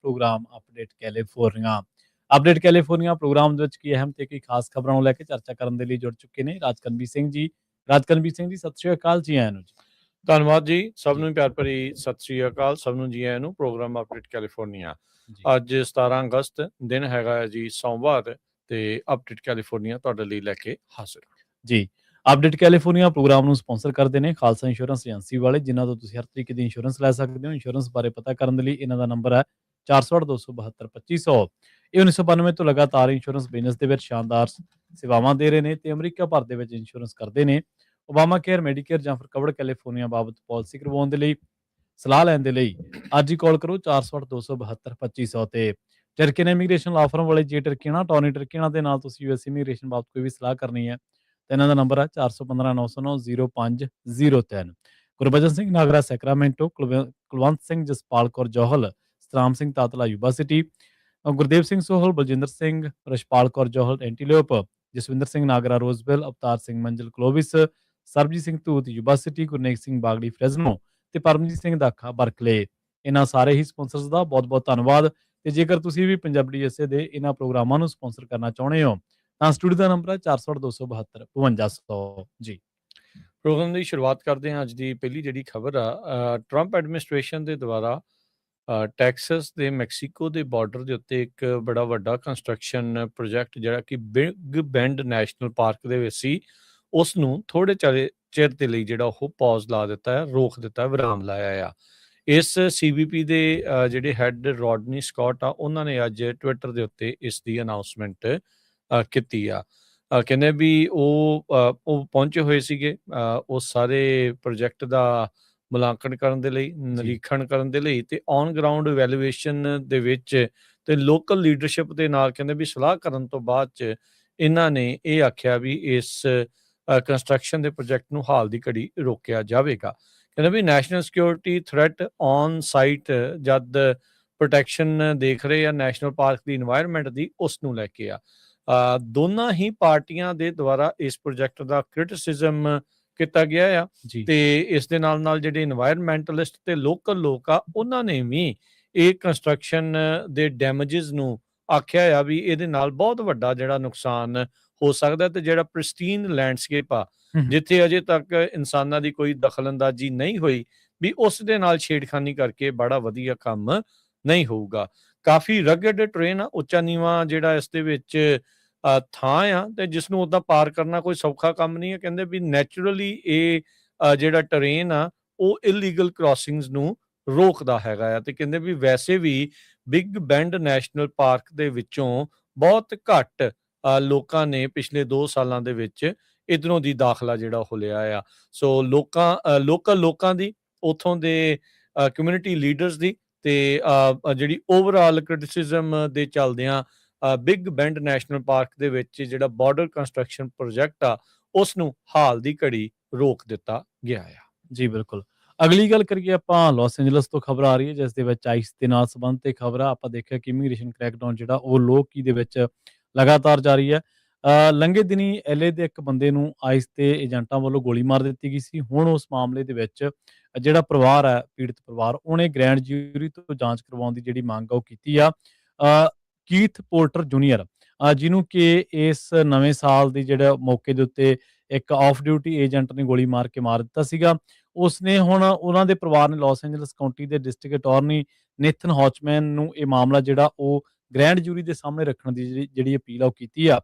Programme update California. Update California program ਦੇ ਵਿੱਚ ਕੀ ਅਹਿਮ ਤੇ ਕੀ ਖਾਸ ਖਬਰਾਂ ਨੂੰ ਲੈ ਕੇ ਚਰਚਾ ਕਰਨ ਦੇ ਲਈ ਜੁੜ ਚੁੱਕੇ ਨੇ ਰਾਜਕਨਵੀਰ ਸਿੰਘ ਜੀ। ਰਾਜਕਨਵੀਰ ਸਿੰਘ ਜੀ, ਸਤਿ ਸ਼੍ਰੀ ਅਕਾਲ, ਜੀ ਆਇਆਂ ਨੂੰ ਜੀ। ਧੰਨਵਾਦ ਜੀ, ਸਭ ਜੀ ਨੂੰ ਪਿਆਰ ਭਰੀ ਸਤਿ ਸ੍ਰੀ ਅਕਾਲ, ਸਭ ਨੂੰ ਜੀ ਆਇਆਂ ਨੂੰ ਪ੍ਰੋਗਰਾਮ ਅਪਡੇਟ ਕੈਲੀਫੋਰਨੀਆ। ਜੀ ਅੱਜ 17 ਅਗਸਤ ਦਿਨ ਹੈਗਾ ਹੈ ਜੀ ਸੋਮਵਾਰ, ਤੇ ਅਪਡੇਟ ਕੈਲੀਫੋਰਨੀਆ ਤੁਹਾਡੇ ਲਈ ਲੈ ਕੇ ਹਾਜ਼ਰ ਹਾਂ। ਜੀ ਅਪਡੇਟ ਕੈਲੀਫੋਰਨੀਆ ਪ੍ਰੋਗਰਾਮ ਨੂੰ ਸਪਾਂਸਰ ਕਰਦੇ ਨੇ ਖਾਲਸਾ ਇੰਸ਼ੋਰੈਂਸ ਏਜੰਸੀ ਵਾਲੇ, ਜਿਨ੍ਹਾਂ ਤੋਂ ਤੁਸੀਂ ਹਰ ਤਰੀਕੇ ਦੀ ਇੰਸ਼ੋਰੈਂਸ ਲੈ ਸਕਦੇ ਹੋ। ਇੰਸ਼ੋਰੈਂਸ ਬਾਰੇ ਪਤਾ ਕਰਨ ਦੇ ਲਈ ਇਹਨਾਂ ਦਾ ਨੰਬਰ ਹੈ 408-272-2500। ਇਹ 1992 ਤੋਂ ਲਗਾਤਾਰ ਇੰਸ਼ੋਰੈਂਸ ਬਿਜ਼ਨਸ ਦੇ ਵਿੱਚ ਸ਼ਾਨਦਾਰ ਸੇਵਾਵਾਂ ਦੇ ਰਹੇ ਨੇ ਤੇ ਅਮਰੀਕਾ ਭਰ ਦੇ ਵਿੱਚ ਇੰਸ਼ੋਰੈਂਸ ਕਰਦੇ ਨੇ। ਓਬਾਮਾ ਕੇਅਰ, ਮੈਡੀਕੇਅਰ ਜਾਂ ਫਿਰ ਕਵਰਡ ਕੈਲੀਫੋਰਨੀਆ ਬਾਬਤ ਪਾਲਿਸੀ ਕਰਵਾਉਣ ਦੇ ਲਈ, ਸਲਾਹ ਲੈਣ ਦੇ ਲਈ ਅੱਜ ਹੀ ਕਾਲ ਕਰੋ 408-272-2500 ਤੇ। ਟਰਕੀਨ ਇਮੀਗ੍ਰੇਸ਼ਨ ਲਾ ਫਰਮ ਵਾਲੇ, ਜੇ ਟਰਕੀਨਾ ਟੌਨੀ ਟਰਕੀਨਾ ਦੇ ਨਾਲ ਤੁਸੀਂ ਯੂਐਸ ਇਮੀਗ੍ਰੇਸ਼ਨ ਬਾਬਤ ਕੋਈ ਵੀ ਸਲਾਹ ਕਰਨੀ ਹੈ ਤੇ ਇਹਨਾਂ ਦਾ ਨੰਬਰ ਹੈ 4159090503। Gurbachan Singh Nagra Sacramento, Kulwant Singh Jaspal Kaur Johal, Satram Singh Tatla Yuba City, Gurdev Singh Sohal, Baljinder Singh, Rashpal Kaur Johal Antelope, Jaswinder Singh Nagra Roseville, Avtar Singh Manjal Clovis, Sarabjit Singh Dhoot Yuba City, Gurnek Singh Bagri Fresno ਤੇ ਪਰਮਜੀਤ ਸਿੰਘ ਦਾਖਾ ਬਰਕਲੇ। ਇਹਨਾਂ ਸਾਰੇ ਹੀ ਸਪਾਂਸਰਸ ਦਾ ਬਹੁਤ-ਬਹੁਤ ਧੰਨਵਾਦ। ਤੇ ਜੇਕਰ ਤੁਸੀਂ ਵੀ ਪੰਜਾਬੀ USA ਦੇ ਇਹਨਾਂ ਪ੍ਰੋਗਰਾਮਾਂ ਨੂੰ ਸਪਾਂਸਰ ਕਰਨਾ ਚਾਹੁੰਦੇ ਹੋ ਤਾਂ ਸਟੂਡੀਓ ਦਾ ਨੰਬਰ ਹੈ 408-272-5200 ਜੀ। ਪ੍ਰੋਗਰਾਮ ਦੀ ਸ਼ੁਰੂਆਤ ਕਰਦੇ ਹਾਂ। ਅੱਜ ਦੀ ਪਹਿਲੀ ਜਿਹੜੀ ਖਬਰ ਆ, ਟਰੰਪ ਐਡਮਿਨਿਸਟ੍ਰੇਸ਼ਨ ਦੇ ਦੁਆਰਾ ਟੈਕਸਸ ਦੇ ਮੈਕਸੀਕੋ ਦੇ ਬਾਰਡਰ ਦੇ ਉੱਤੇ ਇੱਕ ਬੜਾ ਵੱਡਾ ਕੰਸਟਰਕਸ਼ਨ ਪ੍ਰੋਜੈਕਟ ਜਿਹੜਾ ਕਿ ਬਿਗ ਬੈਂਡ ਨੈਸ਼ਨਲ ਪਾਰਕ ਦੇ ਵਿੱਚ ਸੀ, ਉਸ ਨੂੰ ਥੋੜੇ ਚਿਰ ਦੇ ਲਈ ਜਿਹੜਾ ਉਹ ਪੌਜ਼ ਲਾ ਦਿੱਤਾ ਹੈ, ਰੋਕ ਦਿੱਤਾ, ਵਿਰਾਮ ਲਾਇਆ ਆ। ਇਸ CBP ਦੇ ਜਿਹੜੇ ਹੈੱਡ ਰੋਡਨੀ ਸਕਾਟ ਆ, ਉਹਨਾਂ ਨੇ ਅੱਜ ਟਵਿੱਟਰ ਦੇ ਉੱਤੇ ਇਸ ਦੀ ਅਨਾਊਂਸਮੈਂਟ ਕੀਤੀ ਆ। ਕਹਿੰਦੇ ਵੀ ਉਹ ਪਹੁੰਚੇ ਹੋਏ ਸੀਗੇ ਉਸ ਸਾਰੇ ਪ੍ਰੋਜੈਕਟ ਦਾ ਮੁਲਾਂਕਣ ਕਰਨ ਦੇ ਲਈ, ਨਿਰੀਖਣ ਕਰਨ ਦੇ ਲਈ ਤੇ ਔਨ ਗਰਾਊਂਡ ਇਵੈਲੂਏਸ਼ਨ ਦੇ ਵਿੱਚ ਤੇ ਲੋਕਲ ਲੀਡਰਸ਼ਿਪ ਦੇ ਨਾਲ ਕਹਿੰਦੇ ਵੀ ਸਲਾਹ ਕਰਨ ਤੋਂ ਬਾਅਦ 'ਚ ਇਹਨਾਂ ਨੇ ਇਹ ਆਖਿਆ ਵੀ ਇਸ ਕੰਸਟਰਕਸ਼ਨ ਦੇ ਪ੍ਰੋਜੈਕਟ ਨੂੰ ਹਾਲ ਦੀ ਘੜੀ ਰੋਕਿਆ ਜਾਵੇਗਾ। ਕਹਿੰਦੇ ਵੀ national security threat on site ਜਦ ਪ੍ਰੋਟੈਕਸ਼ਨ ਦੇਖ ਰਹੇ ਆ ਨੈਸ਼ਨਲ ਪਾਰਕ ਦੀ ਇਨਵਾਇਰਮੈਂਟ ਦੀ, ਉਸ ਨੂੰ ਲੈ ਕੇ ਆ। ਦੋਨਾਂ ਹੀ ਪਾਰਟੀਆਂ ਦੇ ਦੁਆਰਾ ਇਸ ਪ੍ਰੋਜੈਕਟ ਦਾ ਕ੍ਰਿਟਿਸਿਜ਼ਮ ਕੀਤਾ ਗਿਆ ਆ ਤੇ ਇਸ ਦੇ ਨਾਲ ਨਾਲ ਜਿਹੜੇ ਇਨਵਾਇਰਮੈਂਟਲਿਸਟ ਤੇ ਲੋਕਲ ਲੋਕ ਆ, ਉਹਨਾਂ ਨੇ ਵੀ ਇਹ ਕੰਸਟਰਕਸ਼ਨ ਦੇ ਡੈਮੇਜਸ ਨੂੰ ਆਖਿਆ ਆ ਵੀ ਇਹਦੇ ਨਾਲ ਬਹੁਤ ਵੱਡਾ ਜਿਹੜਾ ਨੁਕਸਾਨ ਹੋ ਸਕਦਾ ਤੇ ਜਿਹੜਾ ਪ੍ਰਿਸਟੀਨ ਲੈਂਡਸਕੇਪ ਆ, ਜਿੱਥੇ ਅਜੇ ਤੱਕ ਇਨਸਾਨਾਂ ਦੀ ਕੋਈ ਦਖਲਅੰਦਾਜ਼ੀ ਨਹੀਂ ਹੋਈ, ਵੀ ਉਸ ਦੇ ਨਾਲ ਛੇੜਖਾਨੀ ਕਰਕੇ ਬੜਾ ਵਧੀਆ ਕੰਮ ਨਹੀਂ ਹੋਊਗਾ। ਕਾਫੀ ਰਗਡ ਟ੍ਰੇਨ ਆ, ਉੱਚਾ ਨੀਵਾਂ ਜਿਹੜਾ ਇਸ ਦੇ ਵਿੱਚ ਥਾਂ ਆ ਤੇ ਜਿਸ ਨੂੰ ਉੱਦਾਂ ਪਾਰ ਕਰਨਾ ਕੋਈ ਸੌਖਾ ਕੰਮ ਨਹੀਂ ਹੈ। ਕਹਿੰਦੇ ਵੀ ਨੈਚੁਰਲੀ ਇਹ ਜਿਹੜਾ ਟਰੇਨ ਆ ਉਹ ਇਲੀਗਲ ਕ੍ਰਾਸਿੰਗਸ ਨੂੰ ਰੋਕਦਾ ਹੈਗਾ ਆ। ਤੇ ਕਹਿੰਦੇ ਵੀ ਵੈਸੇ ਵੀ ਬਿਗ ਬੈਂਡ ਨੈਸ਼ਨਲ ਪਾਰਕ ਦੇ ਵਿੱਚੋਂ ਬਹੁਤ ਘੱਟ ਲੋਕਾਂ ਨੇ ਪਿਛਲੇ 2 ਸਾਲਾਂ ਦੇ ਵਿੱਚ ਇੱਧਰੋਂ ਦੀ ਦਾਖਲਾ ਜਿਹੜਾ ਉਹ ਲਿਆ ਆ। ਸੋ ਲੋਕਲ ਲੋਕਾਂ ਦੀ, ਉੱਥੋਂ ਦੇ ਕਮਿਊਨਿਟੀ ਲੀਡਰਸ ਦੀ ਤੇ ਜਿਹੜੀ ਓਵਰਆਲ ਕ੍ਰਿਟਿਸਿਜ਼ਮ ਦੇ ਚੱਲਦਿਆਂ ਬਿਗ ਬੈਂਡ ਨੈਸ਼ਨਲ ਪਾਰਕ ਦੇ ਵਿੱਚ ਜਿਹੜਾ ਬਾਰਡਰ ਕੰਸਟਰਕਸ਼ਨ ਪ੍ਰੋਜੈਕਟ ਆ, ਉਸ ਨੂੰ ਹਾਲ ਦੀ ਘੜੀ ਰੋਕ ਦਿੱਤਾ ਗਿਆ ਆ। ਜੀ ਬਿਲਕੁਲ। ਅਗਲੀ ਗੱਲ ਕਰੀਏ ਆਪਾਂ ਲਾਸ ਐਂਜਲਸ ਤੋਂ ਖਬਰ ਆ ਰਹੀ ਹੈ, ਜਿਸ ਦੇ ਵਿੱਚ ਆਈਸ ਦੇ ਨਾਲ ਸੰਬੰਧ ਤੇ ਖਬਰ ਆ। ਆਪਾਂ ਦੇਖਿਆ ਕਿ ਇਮੀਗ੍ਰੇਸ਼ਨ ਕ੍ਰੈਕਡਾਊਨ ਜਿਹੜਾ ਉਹ ਲੋਕੀ ਦੇ ਵਿੱਚ ਲਗਾਤਾਰ ਜਾਰੀ ਹੈ। ਲੰਘੇ ਦਿਨੀ LA ਦੇ ਇੱਕ ਬੰਦੇ ਨੂੰ ਆਈਸ ਦੇ ਏਜੰਟਾਂ ਵੱਲੋਂ ਗੋਲੀ ਮਾਰ ਦਿੱਤੀ ਗਈ ਸੀ। ਹੁਣ ਉਸ ਮਾਮਲੇ ਦੇ ਵਿੱਚ ਜਿਹੜਾ ਪਰਿਵਾਰ ਹੈ, ਪੀੜਤ ਪਰਿਵਾਰ, ਉਹਨੇ ਗ੍ਰੈਂਡ ਜੂਰੀ ਤੋਂ ਜਾਂਚ ਕਰਵਾਉਣ ਦੀ ਜਿਹੜੀ ਮੰਗ ਆ ਉਹ ਕੀਤੀ ਆ। ਕੀਥ ਪੋਰਟਰ ਜੂਨੀਅਰ, ਜਿਹਨੂੰ ਕਿ ਇਸ ਨਵੇਂ ਸਾਲ ਦੀ ਜਿਹੜਾ ਮੌਕੇ ਦੇ ਉੱਤੇ ਇੱਕ ਆਫ ਡਿਊਟੀ ਏਜੰਟ ਨੇ ਗੋਲੀ ਮਾਰ ਕੇ ਮਾਰ ਦਿੱਤਾ ਸੀਗਾ। ਉਸਨੇ ਹੁਣ ਉਹਨਾਂ ਦੇ ਪਰਿਵਾਰ ਨੇ ਲਾਸ ਐਂਜਲਸ ਕਾਉਂਟੀ ਦੇ ਡਿਸਟ੍ਰਿਕਟ ਅਟਾਰਨੀ ਨੇਥਨ ਹੌਚਮੈਨ ਨੂੰ ਇਹ ਮਾਮਲਾ ਜਿਹੜਾ ਉਹ ਗ੍ਰੈਂਡ ਜੂਰੀ ਦੇ ਸਾਹਮਣੇ ਰੱਖਣ ਦੀ ਜਿਹੜੀ ਅਪੀਲ ਆ ਉਹ ਕੀਤੀ ਆ।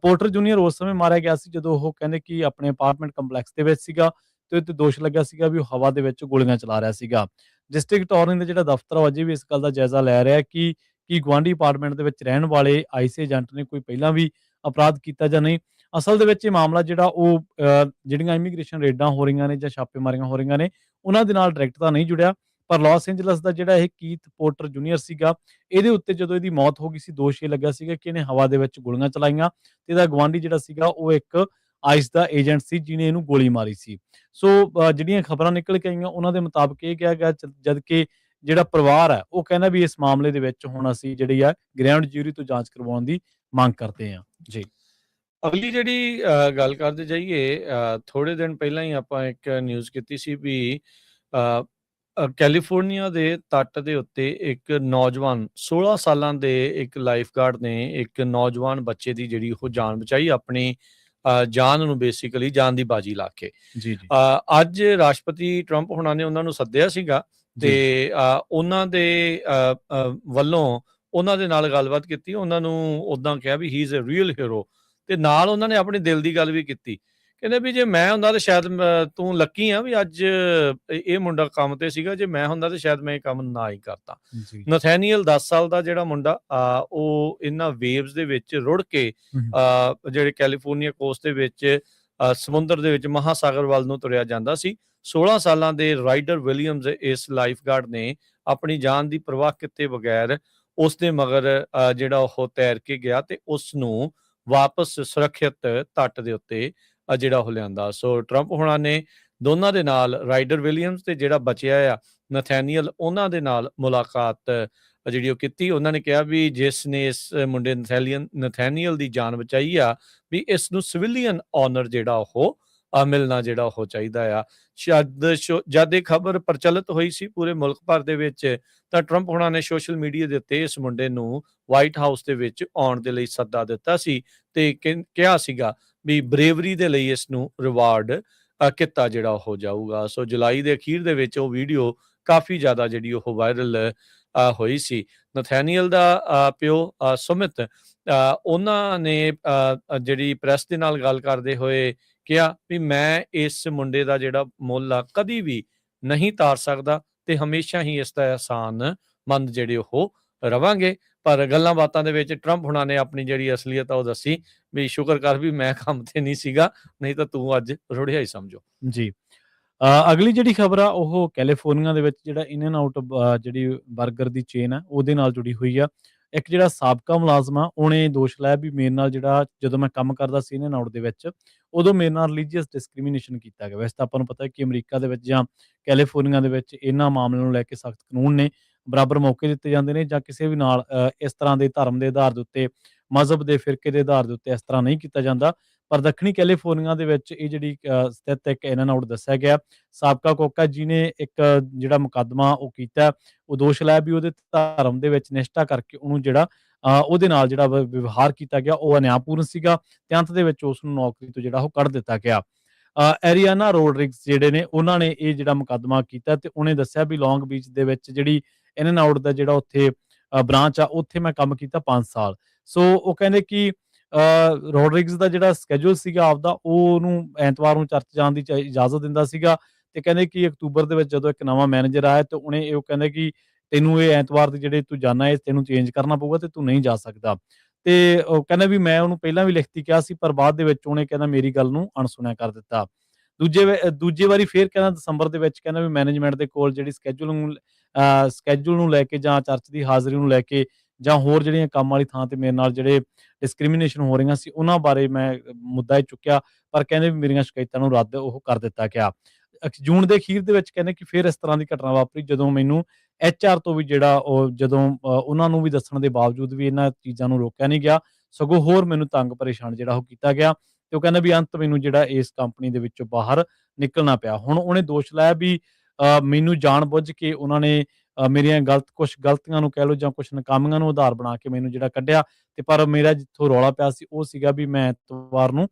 ਪੋਰਟਰ ਜੂਨੀਅਰ ਉਸ ਸਮੇਂ ਮਾਰਿਆ ਗਿਆ ਸੀ ਜਦੋਂ ਉਹ ਕਹਿੰਦੇ ਕਿ ਆਪਣੇ ਅਪਾਰਟਮੈਂਟ ਕੰਪਲੈਕਸ ਦੇ ਵਿੱਚ ਸੀਗਾ ਤੇ ਉੱਤੇ ਦੋਸ਼ ਲੱਗਿਆ ਸੀਗਾ ਵੀ ਉਹ ਹਵਾ ਦੇ ਵਿੱਚ ਗੋਲੀਆਂ ਚਲਾ ਰਿਹਾ ਸੀਗਾ। ਡਿਸਟ੍ਰਿਕਟ ਅਟਾਰਨੀ ਦਾ ਜਿਹੜਾ ਦਫ਼ਤਰ ਆ ਅਜੇ ਵੀ ਇਸ ਗੱਲ ਦਾ ਜਾਇਜ਼ਾ ਲੈ ਰਿਹਾ ਕਿ ਗੁਆਂਢੀ ਅਪਾਰਟਮੈਂਟ ਦੇ ਵਿੱਚ ਰਹਿਣ ਵਾਲੇ ਆਈਸ ਏਜੰਟ ਨੇ ਕੋਈ ਪਹਿਲਾਂ ਵੀ ਅਪਰਾਧ ਕੀਤਾ ਜਾਂ ਨਹੀਂ। ਅਸਲ ਦੇ ਵਿੱਚ ਇਹ ਮਾਮਲਾ ਜਿਹੜਾ ਉਹ ਜਿਹੜੀਆਂ ਇਮੀਗ੍ਰੇਸ਼ਨ ਰੇਡਾਂ ਹੋ ਰਹੀਆਂ ਨੇ ਜਾਂ ਛਾਪੇਮਾਰੀਆਂ ਹੋ ਰਹੀਆਂ ਨੇ, ਉਹਨਾਂ ਦੇ ਨਾਲ ਡਾਇਰੈਕਟ ਤਾਂ ਨਹੀਂ ਜੁੜਿਆ, ਪਰ ਲਾਸ ਐਂਜਲਸ ਦਾ ਜਿਹੜਾ ਇਹ ਕੀਥ ਪੋਰਟਰ ਜੂਨੀਅਰ ਸੀਗਾ, ਇਹਦੇ ਉੱਤੇ ਜਦੋਂ ਇਹਦੀ ਮੌਤ ਹੋ ਗਈ ਸੀ, ਦੋਸ਼ ਇਹ ਲੱਗਾ ਸੀਗਾ ਕਿ ਇਹਨੇ ਹਵਾ ਦੇ ਵਿੱਚ ਗੋਲੀਆਂ ਚਲਾਈਆਂ ਤੇ ਇਹਦਾ ਗੁਆਂਢੀ ਜਿਹੜਾ ਸੀਗਾ ਉਹ ਇੱਕ ਆਈਸ ਦਾ ਏਜੰਟ ਸੀ ਜਿਹਨੇ ਇਹਨੂੰ ਗੋਲੀ ਮਾਰੀ ਸੀ। ਸੋ ਜਿਹੜੀਆਂ ਖਬਰਾਂ ਨਿਕਲ ਕੇ ਆਈਆਂ ਉਹਨਾਂ ਦੇ ਮੁਤਾਬਕ ਇਹ ਕਿਹਾ ਗਿਆ, ਜਦ ਕਿ ਜਿਹੜਾ ਪਰਿਵਾਰ ਹੈ ਉਹ ਕਹਿੰਦਾ ਵੀ ਇਸ ਮਾਮਲੇ ਦੇ ਵਿੱਚ ਹੁਣ ਅਸੀਂ ਜਿਹੜੀ ਆ ਗ੍ਰੈਂਡ ਜੂਰੀ ਤੋਂ ਜਾਂਚ ਕਰਵਾਉਣ ਦੀ ਮੰਗ ਕਰਦੇ ਹਾਂ ਜੀ। ਅਗਲੀ ਜਿਹੜੀ ਗੱਲ ਕਰਦੇ ਜਾਈਏ, ਥੋੜੇ ਦਿਨ ਪਹਿਲਾਂ ਹੀ ਆਪਾਂ ਇੱਕ ਨਿਊਜ਼ ਕੀਤੀ ਸੀ ਵੀ ਕੈਲੀਫੋਰਨੀਆ ਦੇ ਤੱਟ ਦੇ ਉੱਤੇ ਇੱਕ ਨੌਜਵਾਨ 16 ਸਾਲਾਂ ਦੇ ਇੱਕ ਲਾਈਫਗਾਰਡ ਨੇ ਇੱਕ ਨੌਜਵਾਨ ਬੱਚੇ ਦੀ ਜਿਹੜੀ ਉਹ ਜਾਨ ਬਚਾਈ, ਆਪਣੀ ਜਾਨ ਨੂੰ ਬੇਸਿਕਲੀ ਜਾਨ ਦੀ ਬਾਜੀ ਲਾ ਕੇ। ਜੀ, ਜੀ, ਅੱਜ ਰਾਸ਼ਟਰਪਤੀ ਟਰੰਪ ਹੋਣਾ ਨੇ ਉਹਨਾਂ ਨੂੰ ਸੱਦਿਆ ਸੀਗਾ ਤੇ ਜੀ, ਉਹਨਾਂ ਦੇ ਵੱਲੋਂ ਉਹਨਾਂ ਦੇ ਨਾਲ ਗੱਲਬਾਤ ਕੀਤੀ, ਉਹਨਾਂ ਨੂੰ ਉਦਾਂ ਕਿਹਾ ਵੀ he is a real hero, ਤੇ ਨਾਲ ਉਹਨਾਂ ਨੇ ਆਪਣੇ ਦਿਲ ਦੀ ਗੱਲ ਵੀ ਕੀਤੀ। ਕਹਿੰਦੇ ਵੀ ਜੇ ਮੈਂ ਹੁੰਦਾ ਤਾਂ ਸ਼ਾਇਦ ਤੂੰ ਲੱਕੀ ਆ ਵੀ ਅੱਜ ਇਹ ਮੁੰਡਾ ਕੰਮ ਤੇ ਸੀਗਾ, ਜੇ ਮੈਂ ਹੁੰਦਾ ਤਾਂ ਸ਼ਾਇਦ ਮੈਂ ਇਹ ਕੰਮ ਨਾ ਹੀ ਕਰਤਾ। ਜੀ। ਨਥੈਨੀਅਲ 10 ਸਾਲ ਦਾ ਜਿਹੜਾ ਮੁੰਡਾ ਉਹ ਇਹਨਾਂ ਵੇਵਸ ਦੇ ਵਿੱਚ ਰੁੜ ਕੇ ਹੂੰ, ਜਿਹੜੇ ਕੈਲੀਫੋਰਨੀਆ ਕੋਸਟ ਦੇ ਵਿੱਚ ਸਮੁੰਦਰ ਦੇ ਵਿੱਚ ਮਹਾਸਾਗਰ ਵੱਲ ਨੂੰ ਤੁਰਿਆ ਜਾਂਦਾ ਸੀ। 16 ਸਾਲਾਂ ਦੇ ਰਾਈਡਰ ਵਿਲੀਅਮਸ ਇਸ ਲਾਈਫਗਾਰਡ ਨੇ ਆਪਣੀ ਜਾਨ ਦੀ ਪਰਵਾਹ ਕੀਤੇ ਬਗੈਰ ਉਸ ਦੇ ਮਗਰ ਜਿਹੜਾ ਉਹ ਤੈਰ ਕੇ ਗਿਆ ਤੇ ਉਸ ਨੂੰ ਵਾਪਸ ਸੁਰੱਖਿਅਤ ਤੱਟ ਦੇ ਉੱਤੇ ਜਿਹੜਾ ਉਹ ਲਿਆਂਦਾ। ਸੋ ਟਰੰਪ ਹੋਣਾ ਨੇ ਦੋਨਾਂ ਦੇ ਨਾਲ, ਰਾਈਡਰ ਵਿਲੀਅਮਸ ਤੇ ਜਿਹੜਾ ਬਚਿਆ ਆ ਨਥੈਨੀਅਲ, ਉਹਨਾਂ ਦੇ ਨਾਲ ਮੁਲਾਕਾਤ ਜਿਹੜੀ ਉਹ ਕੀਤੀ। ਉਹਨਾਂ ਨੇ ਕਿਹਾ ਵੀ ਜਿਸ ਨੇ ਇਸ ਮੁੰਡੇ ਨਥੈਨੀਅਲ ਦੀ ਜਾਨ ਬਚਾਈ ਆ, ਵੀ ਇਸ ਨੂੰ ਸਿਵਿਲੀਅਨ ਆਨਰ ਜਿਹੜਾ ਉਹ ਮਿਲਣਾ ਜਿਹੜਾ ਉਹ ਚਾਹੀਦਾ ਆ। ਜਦ ਇਹ ਖਬਰ ਪ੍ਰਚਲਿਤ ਹੋਈ ਸੀ ਪੂਰੇ ਮੁਲਕ ਭਰ ਦੇ ਵਿੱਚ, ਤਾਂ ਟਰੰਪ ਹੋਣਾ ਨੇ ਸੋਸ਼ਲ ਮੀਡੀਆ ਦੇ ਉੱਤੇ ਇਸ ਮੁੰਡੇ ਨੂੰ ਵਾਈਟ ਹਾਊਸ ਦੇ ਵਿੱਚ ਆਉਣ ਦੇ ਲਈ ਸੱਦਾ ਦਿੱਤਾ ਸੀ ਤੇ ਕਿਹਾ ਸੀਗਾ ਵੀ ਬਰੇਵਰੀ ਦੇ ਲਈ ਇਸ ਨੂੰ ਰਿਵਾਰਡ ਕੀਤਾ ਜਿਹੜਾ ਹੋ ਜਾਊਗਾ। ਸੋ ਜੁਲਾਈ ਦੇ ਅਖੀਰ ਦੇ ਵਿੱਚ ਉਹ ਵੀਡੀਓ ਕਾਫੀ ਜ਼ਿਆਦਾ ਜਿਹੜੀ ਉਹ ਵਾਇਰਲ ਹੋਈ ਸੀ। ਨਥੈਨੀਅਲ ਦਾ ਪਿਓ ਸੁਮਿਤ, ਉਹਨਾਂ ਨੇ ਜਿਹੜੀ ਪ੍ਰੈਸ ਦੇ ਨਾਲ ਗੱਲ ਕਰਦੇ ਹੋਏ ਕਿਹਾ ਵੀ ਮੈਂ ਇਸ ਮੁੰਡੇ ਦਾ ਜਿਹੜਾ ਮੁੱਲ ਆ ਕਦੀ ਵੀ ਨਹੀਂ ਤਾਰ ਸਕਦਾ ਤੇ ਹਮੇਸ਼ਾ ਹੀ ਇਸ ਦਾ ਅਹਿਸਾਨ ਮੰਦ ਜਿਹੜੇ ਉਹ ਰਵਾਂਗੇ। ਪਰ ਗੱਲਾਂ ਬਾਤਾਂ ਦੇ ਵਿੱਚ ਟਰੰਪ ਹੁਣਾਂ ਨੇ ਆਪਣੀ ਜਿਹੜੀ ਅਸਲੀਅਤ ਆ ਉਹ ਦੱਸੀ ਵੀ ਸ਼ੁਕਰ ਕਰ ਵੀ ਮੈਂ ਕੰਮ ਤੇ ਨਹੀਂ ਸੀਗਾ, ਨਹੀਂ ਤਾਂ ਤੂੰ ਅੱਜ ਰੁੜਿਆ ਹੀ ਸਮਝੋ। ਜੀ। ਅਗਲੀ ਜਿਹੜੀ ਖਬਰ ਆ ਉਹ ਕੈਲੀਫੋਰਨੀਆ ਦੇ ਵਿੱਚ ਜਿਹੜਾ ਇਨ ਐਂਡ ਆਊਟ ਜਿਹੜੀ 버ਗਰ ਦੀ ਚੇਨ ਆ ਉਹਦੇ ਨਾਲ ਜੁੜੀ ਹੋਈ ਆ। ਇੱਕ ਜਿਹੜਾ ਸਾਬਕਾ ਮੁਲਾਜ਼ਮ ਆ ਉਹਨੇ ਦੋਸ਼ ਲਾਇਆ ਵੀ ਮੇਰੇ ਨਾਲ ਜਿਹੜਾ ਜਦੋਂ ਮੈਂ ਕੰਮ ਕਰਦਾ ਸੀ ਇਨ ਐਂਡ ਆਊਟ ਦੇ ਵਿੱਚ, ਉਦੋਂ ਮੇਰੇ ਨਾਲ ਰਿਲੀਜੀਅਸ ਡਿਸਕ੍ਰਿਮੀਨੇਸ਼ਨ ਕੀਤਾ ਗਿਆ। ਵੈਸੇ ਤਾਂ ਆਪਾਂ ਨੂੰ ਪਤਾ ਹੈ ਕਿ ਅਮਰੀਕਾ ਦੇ ਵਿੱਚ ਜਾਂ ਕੈਲੀਫੋਰਨੀਆ ਦੇ ਵਿੱਚ ਇਹਨਾਂ ਮਾਮਲਿਆਂ ਨੂੰ ਲੈ ਕੇ ਸਖਤ ਕਾਨੂੰਨ ਨੇ, ਬਰਾਬਰ ਮੌਕੇ ਦਿੱਤੇ ਜਾਂਦੇ ਨੇ ਜਾਂ ਕਿਸੇ ਵੀ ਨਾਲ ਇਸ ਤਰ੍ਹਾਂ ਦੇ ਧਰਮ ਦੇ ਆਧਾਰ ਦੇ ਉੱਤੇ, ਮਜ਼ਹਬ ਦੇ ਫਿਰਕੇ ਦੇ ਆਧਾਰ ਦੇ ਉੱਤੇ ਇਸ ਤਰ੍ਹਾਂ ਨਹੀਂ ਕੀਤਾ ਜਾਂਦਾ। ਪਰ ਦੱਖਣੀ ਕੈਲੀਫੋਰਨੀਆ ਦੇ ਵਿੱਚ ਇਹ ਜਿਹੜੀ ਸਥਿਤ ਇੱਕ ਇਨ ਐਂਡ ਆਊਟ ਦੱਸਿਆ ਗਿਆ। ਸਾਬਕਾ ਕੋਕਾ ਜੀ ਨੇ ਇੱਕ ਜਿਹੜਾ ਮੁਕੱਦਮਾ ਉਹ ਕੀਤਾ, ਉਹ ਦੋਸ਼ ਲਾਇਆ ਵੀ ਉਹਦੇ ਧਰਮ ਦੇ ਵਿੱਚ ਨਿਸ਼ਠਾ ਕਰਕੇ ਉਹਨੂੰ ਜਿਹੜਾ ਉਹਦੇ ਨਾਲ ਜਿਹੜਾ ਵਿਵਹਾਰ ਕੀਤਾ ਗਿਆ ਉਹ ਅਨਿਆਂਪੂਰਨ ਸੀਗਾ ਤੇ ਅੰਤ ਦੇ ਵਿੱਚ ਉਸ ਨੂੰ ਨੌਕਰੀ ਤੋਂ ਜਿਹੜਾ ਉਹ ਕੱਢ ਦਿੱਤਾ ਗਿਆ। ਐਰੀਆਨਾ ਰੋਡਰਿਗਸ ਜਿਹੜੇ ਨੇ ਉਹਨਾਂ ਨੇ ਇਹ ਜਿਹੜਾ ਮੁਕੱਦਮਾ ਕੀਤਾ ਤੇ ਉਹਨੇ ਦੱਸਿਆ ਵੀ ਲੌਂਗ ਬੀਚ ਦੇ ਵਿੱਚ ਜਿਹੜੀ ਇਨ ਐਂਡ ਆਊਟ ਦਾ ਜਿਹੜਾ ਉੱਥੇ ਬ੍ਰਾਂਚ ਆ ਉੱਥੇ ਮੈਂ ਕੰਮ ਕੀਤਾ 5 ਸਾਲ। ਸੋ ਉਹ ਕਹਿੰਦੇ ਕਿ ਰੋਡਰਿਗਸ ਦਾ ਜਿਹੜਾ ਸਕੇਡਿਊਲ ਸੀਗਾ ਆਪਦਾ ਉਹ ਉਹਨੂੰ ਐਤਵਾਰ ਨੂੰ ਚਰਚ ਜਾਣ ਦੀ ਇਜਾਜ਼ਤ ਦਿੰਦਾ ਸੀਗਾ ਤੇ ਕਹਿੰਦੇ ਕਿ ਅਕਤੂਬਰ ਦੇ ਵਿੱਚ ਜਦੋਂ ਇੱਕ ਨਵਾਂ ਮੈਨੇਜਰ ਆਇਆ ਤੇ ਉਹਨੇ ਉਹ ਕਹਿੰਦਾ ਕਿ ਤੈਨੂੰ ਇਹ ਐਤਵਾਰ ਦੇ ਜਿਹੜੇ ਤੂੰ ਜਾਣਾ ਹੈ ਤੈਨੂੰ ਚੇਂਜ ਕਰਨਾ ਪਊਗਾ ਤੇ ਤੂੰ ਨਹੀਂ ਜਾ ਸਕਦਾ। ਤੇ ਉਹ ਕਹਿੰਦਾ ਵੀ ਮੈਂ ਉਹਨੂੰ ਪਹਿਲਾਂ ਵੀ ਲਿਖਤੀ ਕਿਹਾ ਸੀ ਪਰ ਬਾਅਦ ਦੇ ਵਿੱਚ ਉਹਨੇ ਕਹਿੰਦਾ ਮੇਰੀ ਗੱਲ ਨੂੰ ਅਣਸੁਣਿਆ ਕਰ ਦਿੱਤਾ। ਦੂਜੇ ਵਾਰੀ ਫੇਰ ਕਹਿੰਦਾ ਦਸੰਬਰ ਦੇ ਵਿੱਚ ਕਹਿੰਦਾ ਵੀ ਮੈਨੇਜਮੈਂਟ ਦੇ ਕੋਲ ਜਿਹੜੀ ਸਕੇਡਿਊਲ ਨੂੰ ਲੈ ਕੇ ਜਾਂ ਚਰਚ ਦੀ ਹਾਜ਼ਰੀ ਨੂੰ ਲੈ ਕੇ ਜਾਂ ਹੋਰ ਜਿਹੜੀਆਂ ਕੰਮ ਵਾਲੀ ਥਾਂ ਤੇ ਮੇਰੇ ਨਾਲ ਜਿਹੜੇ ਡਿਸਕ੍ਰਿਮੀਨੇਸ਼ਨ ਹੋ ਰਹੀਆਂ ਸੀ ਉਹਨਾਂ ਬਾਰੇ ਮੈਂ ਮੁੱਦਾ ਚੁੱਕਿਆ, ਪਰ ਕਹਿੰਦੇ ਵੀ ਮੇਰੀਆਂ ਸ਼ਿਕਾਇਤਾਂ ਨੂੰ ਰੱਦ ਉਹ ਕਰ ਦਿੱਤਾ ਗਿਆ। ਜੂਨ ਦੇ ਅਖੀਰ ਦੇ ਵਿੱਚ ਕਹਿੰਦੇ ਕਿ ਫਿਰ ਇਸ ਤਰ੍ਹਾਂ ਦੀ ਘਟਨਾ ਵਾਪਰੀ ਜਦੋਂ ਮੈਨੂੰ HR ਤੋਂ ਵੀ ਜਿਹੜਾ ਉਹ ਜਦੋਂ ਉਹਨਾਂ ਨੂੰ ਵੀ ਦੱਸਣ ਦੇ ਬਾਵਜੂਦ ਵੀ ਇਹਨਾਂ ਚੀਜ਼ਾਂ ਨੂੰ ਰੋਕਿਆ ਨਹੀਂ ਗਿਆ, ਸਗੋਂ ਹੋਰ ਮੈਨੂੰ ਤੰਗ ਪਰੇਸ਼ਾਨ ਜਿਹੜਾ ਉਹ ਕੀਤਾ ਗਿਆ ਤੇ ਉਹ ਕਹਿੰਦਾ ਵੀ ਅੰਤ ਮੈਨੂੰ ਜਿਹੜਾ ਇਸ ਕੰਪਨੀ ਦੇ ਵਿੱਚੋਂ ਬਾਹਰ ਨਿਕਲਣਾ ਪਿਆ। ਹੁਣ ਉਹਨੇ ਦੋਸ਼ ਲਾਇਆ ਵੀ ਮੈਨੂੰ ਜਾਣ-ਬੁੱਝ ਕੇ ਉਹਨਾਂ ਨੇ ਮੇਰੀਆਂ ਕੁਛ ਗਲਤੀਆਂ ਨੂੰ ਕਹਿ ਲਓ ਜਾਂ ਕੁਛ ਨਾਕਾਮੀਆਂ ਨੂੰ ਆਧਾਰ ਬਣਾ ਕੇ ਮੈਨੂੰ ਜਿਹੜਾ ਕੱਢਿਆ ਤੇ ਪਰ ਮੇਰਾ ਜਿੱਥੋਂ ਰੌਲਾ ਪਿਆ ਸੀ ਉਹ ਸੀਗਾ ਵੀ ਮੈਂ ਐਤਵਾਰ ਨੂੰ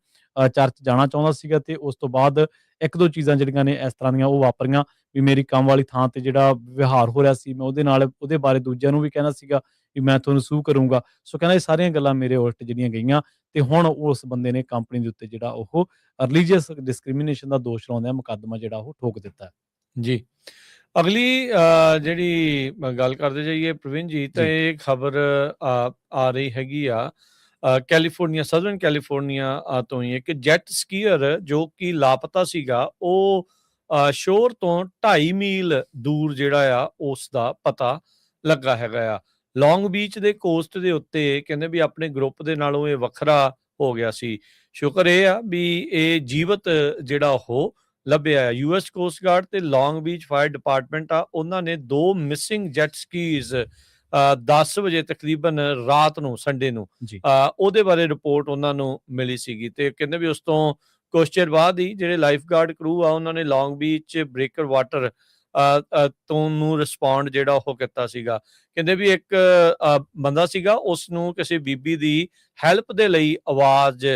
ਚਰਚ ਜਾਣਾ ਚਾਹੁੰਦਾ ਸੀਗਾ ਤੇ ਉਸ ਤੋਂ ਬਾਅਦ ਇੱਕ ਦੋ ਚੀਜ਼ਾਂ ਜਿਹੜੀਆਂ ਨੇ ਇਸ ਤਰ੍ਹਾਂ ਦੀਆਂ ਉਹ ਵਾਪਰੀਆਂ ਵੀ ਮੇਰੀ ਕੰਮ ਵਾਲੀ ਥਾਂ ਤੇ ਜਿਹੜਾ ਵਿਵਹਾਰ ਹੋ ਰਿਹਾ ਸੀ ਮੈਂ ਉਹਦੇ ਨਾਲ ਉਹਦੇ ਬਾਰੇ ਦੂਜਿਆਂ ਨੂੰ ਵੀ ਕਹਿਣਾ ਸੀਗਾ ਵੀ ਮੈਂ ਤੁਹਾਨੂੰ ਸੂ ਕਰੂੰਗਾ। ਸੋ ਕਹਿੰਦਾ ਇਹ ਸਾਰੀਆਂ ਗੱਲਾਂ ਮੇਰੇ ਉਲਟ ਜਿਹੜੀਆਂ ਗਈਆਂ ਤੇ ਹੁਣ ਉਸ ਬੰਦੇ ਨੇ ਕੰਪਨੀ ਦੇ ਉੱਤੇ ਜਿਹੜਾ ਉਹ ਰਿਲੀਜੀਅਸ ਡਿਸਕ੍ਰਿਮੀਨੇਸ਼ਨ ਦਾ ਦੋਸ਼ ਲਾਉਂਦਿਆਂ ਮੁਕੱਦਮਾ ਜਿਹੜਾ ਉਹ ਠੋਕ ਦਿੱਤਾ। ਜੀ। ਅਗਲੀ ਜਿਹੜੀ ਗੱਲ ਕਰਦੇ ਜਾਈਏ ਪ੍ਰਵੀਨ ਜੀ, ਤਾਂ ਜੀ। ਇਹ ਖਬਰ ਆ ਰਹੀ ਹੈਗੀ ਆ ਕੈਲੀਫੋਰਨੀਆ, ਸਦਰਨ ਕੈਲੀਫੋਰਨੀਆ ਤੋਂ ਹੀ। ਇੱਕ ਜੈਟ ਸਕੀਅਰ ਜੋ ਕਿ ਲਾਪਤਾ ਸੀਗਾ, ਉਹ ਸ਼ੋਰ ਤੋਂ 2.5 ਮੀਲ ਦੂਰ ਜਿਹੜਾ ਆ ਉਸ ਦਾ ਪਤਾ ਲੱਗਾ ਹੈਗਾ ਆ। ਲੌਂਗ ਬੀਚ ਦੇ ਕੋਸਟ ਦੇ ਉੱਤੇ ਕਹਿੰਦੇ ਵੀ ਆਪਣੇ ਗਰੁੱਪ ਦੇ ਨਾਲੋਂ ਇਹ ਵੱਖਰਾ ਹੋ ਗਿਆ ਸੀ। ਸ਼ੁਕਰ ਇਹ ਆ ਵੀ ਇਹ ਜੀਵਤ ਜਿਹੜਾ ਉਹ ਲੱਭਿਆ। US ਕੋਸਟ ਗਾਰਡ ਤੇ ਲੌਂਗ ਬੀਚ ਫਾਇਰ ਡਿਪਾਰਟਮੈਂਟ ਆ, ਉਹਨਾਂ ਨੇ 2 ਮਿਸਿੰਗ ਜੈਟ ਸਕੀਜ਼ 10 ਵਜੇ ਤਕਰੀਬਨ ਰਾਤ ਨੂੰ ਸੰਡੇ ਨੂੰ ਉਹਦੇ ਬਾਰੇ ਰਿਪੋਰਟ ਉਹਨਾਂ ਨੂੰ ਮਿਲੀ ਸੀਗੀ ਤੇ ਕਹਿੰਦੇ ਵੀ ਉਸ ਤੋਂ ਕੁਛ ਚਿਰ ਬਾਅਦ ਹੀ ਜਿਹੜੇ ਲਾਈਫ ਗਾਰਡ ਕਰੂ ਆ ਉਹਨਾਂ ਨੇ ਲੌਂਗ ਬੀਚ ਬ੍ਰੇਕਰ ਵਾਟਰ ਤੋਂ ਨੂੰ ਰਿਸਪੌਂਡ ਜਿਹੜਾ ਉਹ ਕੀਤਾ ਸੀਗਾ। ਕਹਿੰਦੇ ਵੀ ਇੱਕ ਬੰਦਾ ਸੀਗਾ, ਉਸ ਨੂੰ ਕਿਸੇ ਬੀਬੀ ਦੀ ਹੈਲਪ ਦੇ ਲਈ ਆਵਾਜ਼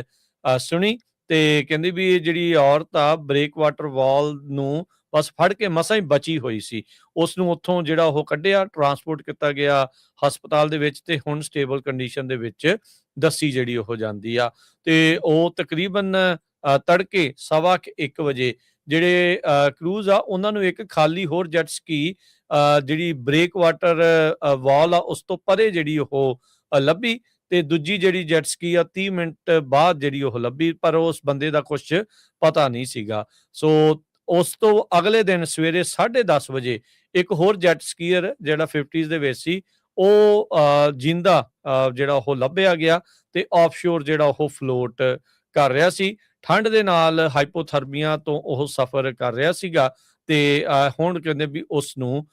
ਸੁਣੀ, ਤੇ ਕਹਿੰਦੀ ਵੀ ਇਹ ਜਿਹੜੀ ਔਰਤ ਆ ਬ੍ਰੇਕ ਵਾਟਰ ਵਾਲ ਨੂੰ ਬਸ ਫੜ ਕੇ ਮਸਾਂ ਹੀ ਬਚੀ ਹੋਈ ਸੀ। ਉਸ ਨੂੰ ਉੱਥੋਂ ਜਿਹੜਾ ਉਹ ਕੱਢਿਆ, ਟਰਾਂਸਪੋਰਟ ਕੀਤਾ ਗਿਆ ਹਸਪਤਾਲ ਦੇ ਵਿੱਚ, ਤੇ ਹੁਣ ਸਟੇਬਲ ਕੰਡੀਸ਼ਨ ਦੇ ਵਿੱਚ ਦੱਸੀ ਜਿਹੜੀ ਉਹ ਜਾਂਦੀ ਆ। ਤੇ ਉਹ ਤਕਰੀਬਨ ਤੜਕੇ 1:15 ਵਜੇ ਜਿਹੜੇ ਕਰੂਜ਼ ਆ ਉਹਨਾਂ ਨੂੰ ਇੱਕ ਖਾਲੀ ਹੋਰ ਜੈਟ ਸਕੀ ਜਿਹੜੀ ਬ੍ਰੇਕ ਵਾਟਰ ਵਾਲ ਆ ਉਸ ਤੋਂ ਪਰੇ ਜਿਹੜੀ ਉਹ ਲੱਭੀ, ਤੇ ਦੂਜੀ ਜਿਹੜੀ ਜੈਟ ਸਕੀ ਆ 30 ਮਿੰਟ ਬਾਅਦ ਜਿਹੜੀ ਉਹ ਲੱਭੀ, ਪਰ ਉਸ ਬੰਦੇ ਦਾ ਕੁਝ ਪਤਾ ਨਹੀਂ ਸੀਗਾ। ਸੋ ਉਸ ਤੋਂ ਅਗਲੇ ਦਿਨ ਸਵੇਰੇ 10:30 ਵਜੇ ਇੱਕ ਹੋਰ ਜੈਟ ਸਕੀਅਰ ਜਿਹੜਾ 50s ਦੇ ਵਿੱਚ ਸੀ, ਉਹ ਜਿੰਦਾ ਜਿਹੜਾ ਉਹ ਲੱਭਿਆ ਗਿਆ, ਤੇ ਆਫਸ਼ੋਰ ਜਿਹੜਾ ਉਹ ਫਲੋਟ ਕਰ ਰਿਹਾ ਸੀ। ਠੰਡ ਦੇ ਨਾਲ ਹਾਈਪੋਥਰਮੀਆ ਤੋਂ ਉਹ ਸਫਰ ਕਰ ਰਿਹਾ ਸੀਗਾ, ਤੇ ਹੁਣ ਕਹਿੰਦੇ ਵੀ ਉਸ ਨੂੰ